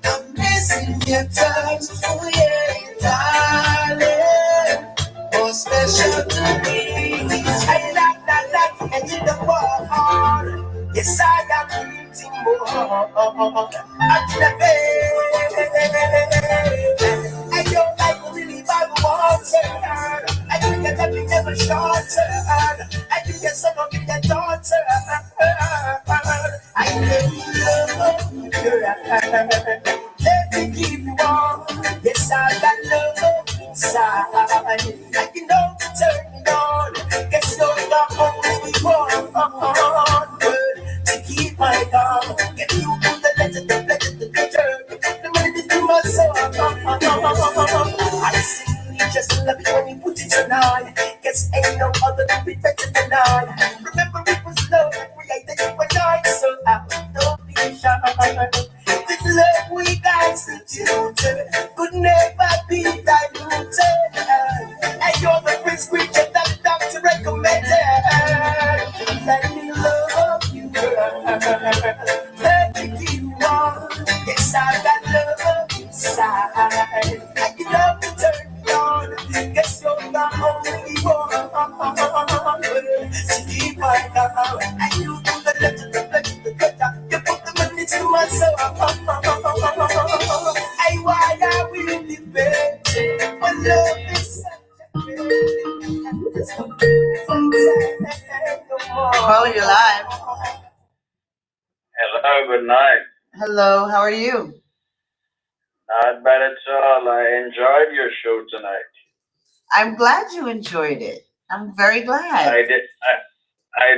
I'm missing your touch, oh yeah, darling. More special to me. I like that, and in the world. Yes, I am eating more. At the bed. I don't like really bad water. I can get everything never shorter. I can get some of it that daughter. I love you, girl. Let me keep you warm. Yes, I got love inside. I can know to turn it on. Guess you're the only one. Good to keep my calm. Get you to the letter, the melody to my soul. I simply just love it when you put it on. Guess ain't no other to be better than I. Remember it was love that created you and I. So don't be shy. This love we got instituted could never be diluted. And you're the prescription that the doctor recommended. Let me love you, girl. Let me keep you on. Yes, I got love inside. I can love to turn me on. Guess you're the only one. To keep my love. And you do the left to the left to the gutter. You put the money to my soul. I why I will be better. My love is such a Caller, you're live. Hello, good night. Hello, how are you? Not bad at all. I enjoyed your show tonight. I'm glad you enjoyed it. I'm very glad. I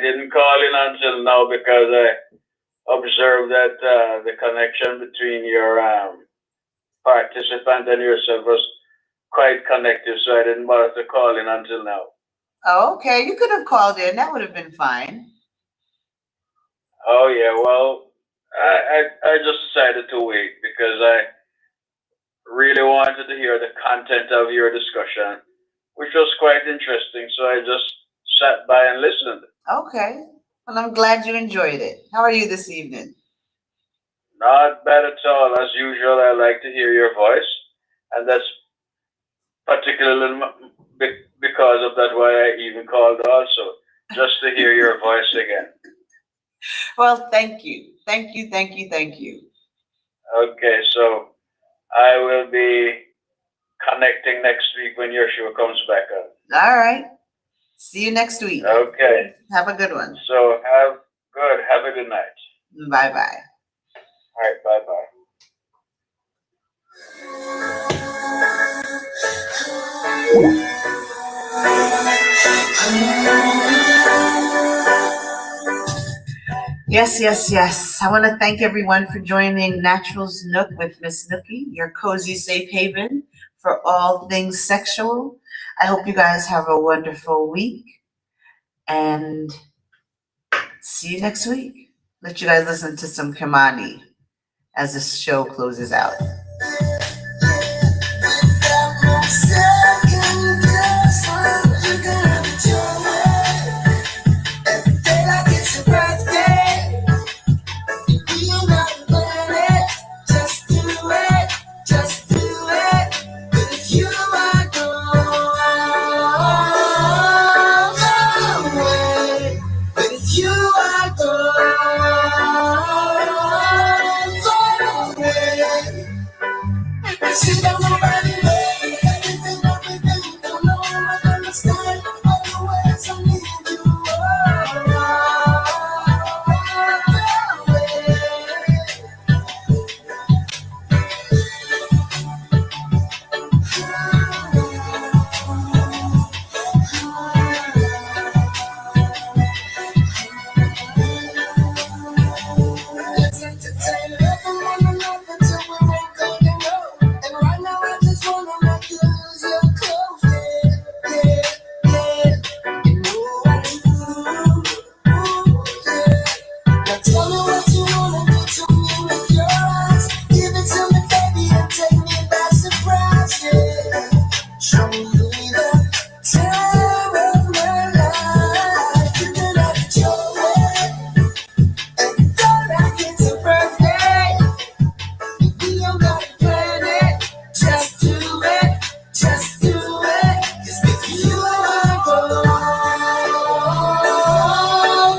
didn't call in until now because I observed that the connection between your participant and yourself was quite connected, so I didn't bother to call in until now. Oh, okay. You could have called in. That would have been fine. Oh yeah, well, I just decided to wait because I really wanted to hear the content of your discussion, which was quite interesting. So I just sat by and listened. Okay. Well, I'm glad you enjoyed it. How are you this evening? Not bad at all. As usual, I like to hear your voice, and that's particularly because of that why I even called also, just to hear your voice again. Well, thank you. Thank you, thank you, thank you. Okay, so I will be connecting next week when your show comes back on. All right. See you next week. Okay. Have a good one. So have a good night. Bye-bye. All right, bye-bye. Yes, yes, yes. I want to thank everyone for joining Naturals Nook with Miss Nookie, your cozy safe haven for all things sexual. I hope you guys have a wonderful week and see you next week. Let you guys listen to some Kimani as this show closes out. Like it's your birthday, you know just entertain one another till we wake up and go. And right now I just wanna make you lose your clothes. Yeah. You know I do. Now tell me what you wanna do to me with your eyes. Give it to me, baby, and take me by surprise. Yeah. Show me the time of my life. You can have it your way. And don't like it so perfect. We don't gotta plan it. Just do it. Just do it. 'Cause with you I go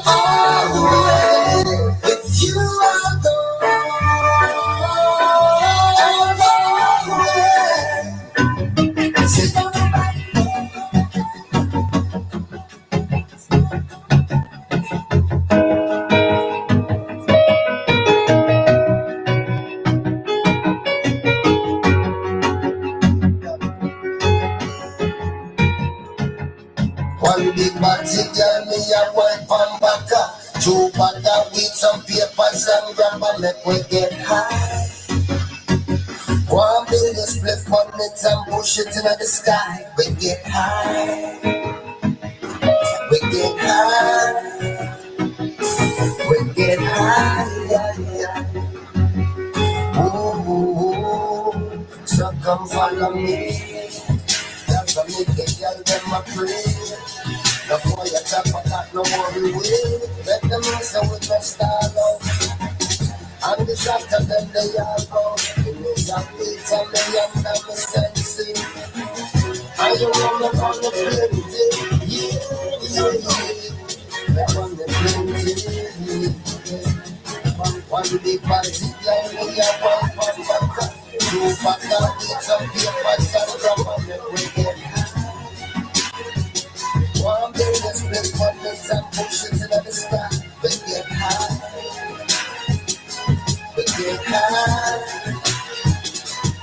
all the way. With you I go all the way. Sit down. One big body girl, me a wipe on back up. 2 bagger with some papers and grab and make we get high. One build a split on it and push it into the sky. We get high. We get high. We get high. Ooh, so come follow me. That's what make the girl them a pray. The boy a chop a cat no worry way. Let them know so we must start out. And the shot of them they all go. In the shop beats and they under me sensing. And you run up on the plenty. Yeah. They run the plenty. One big party girl me a wipe on back up. 2 bagger with some papers and grab and make we get high. One build a split on it and push it into the sky.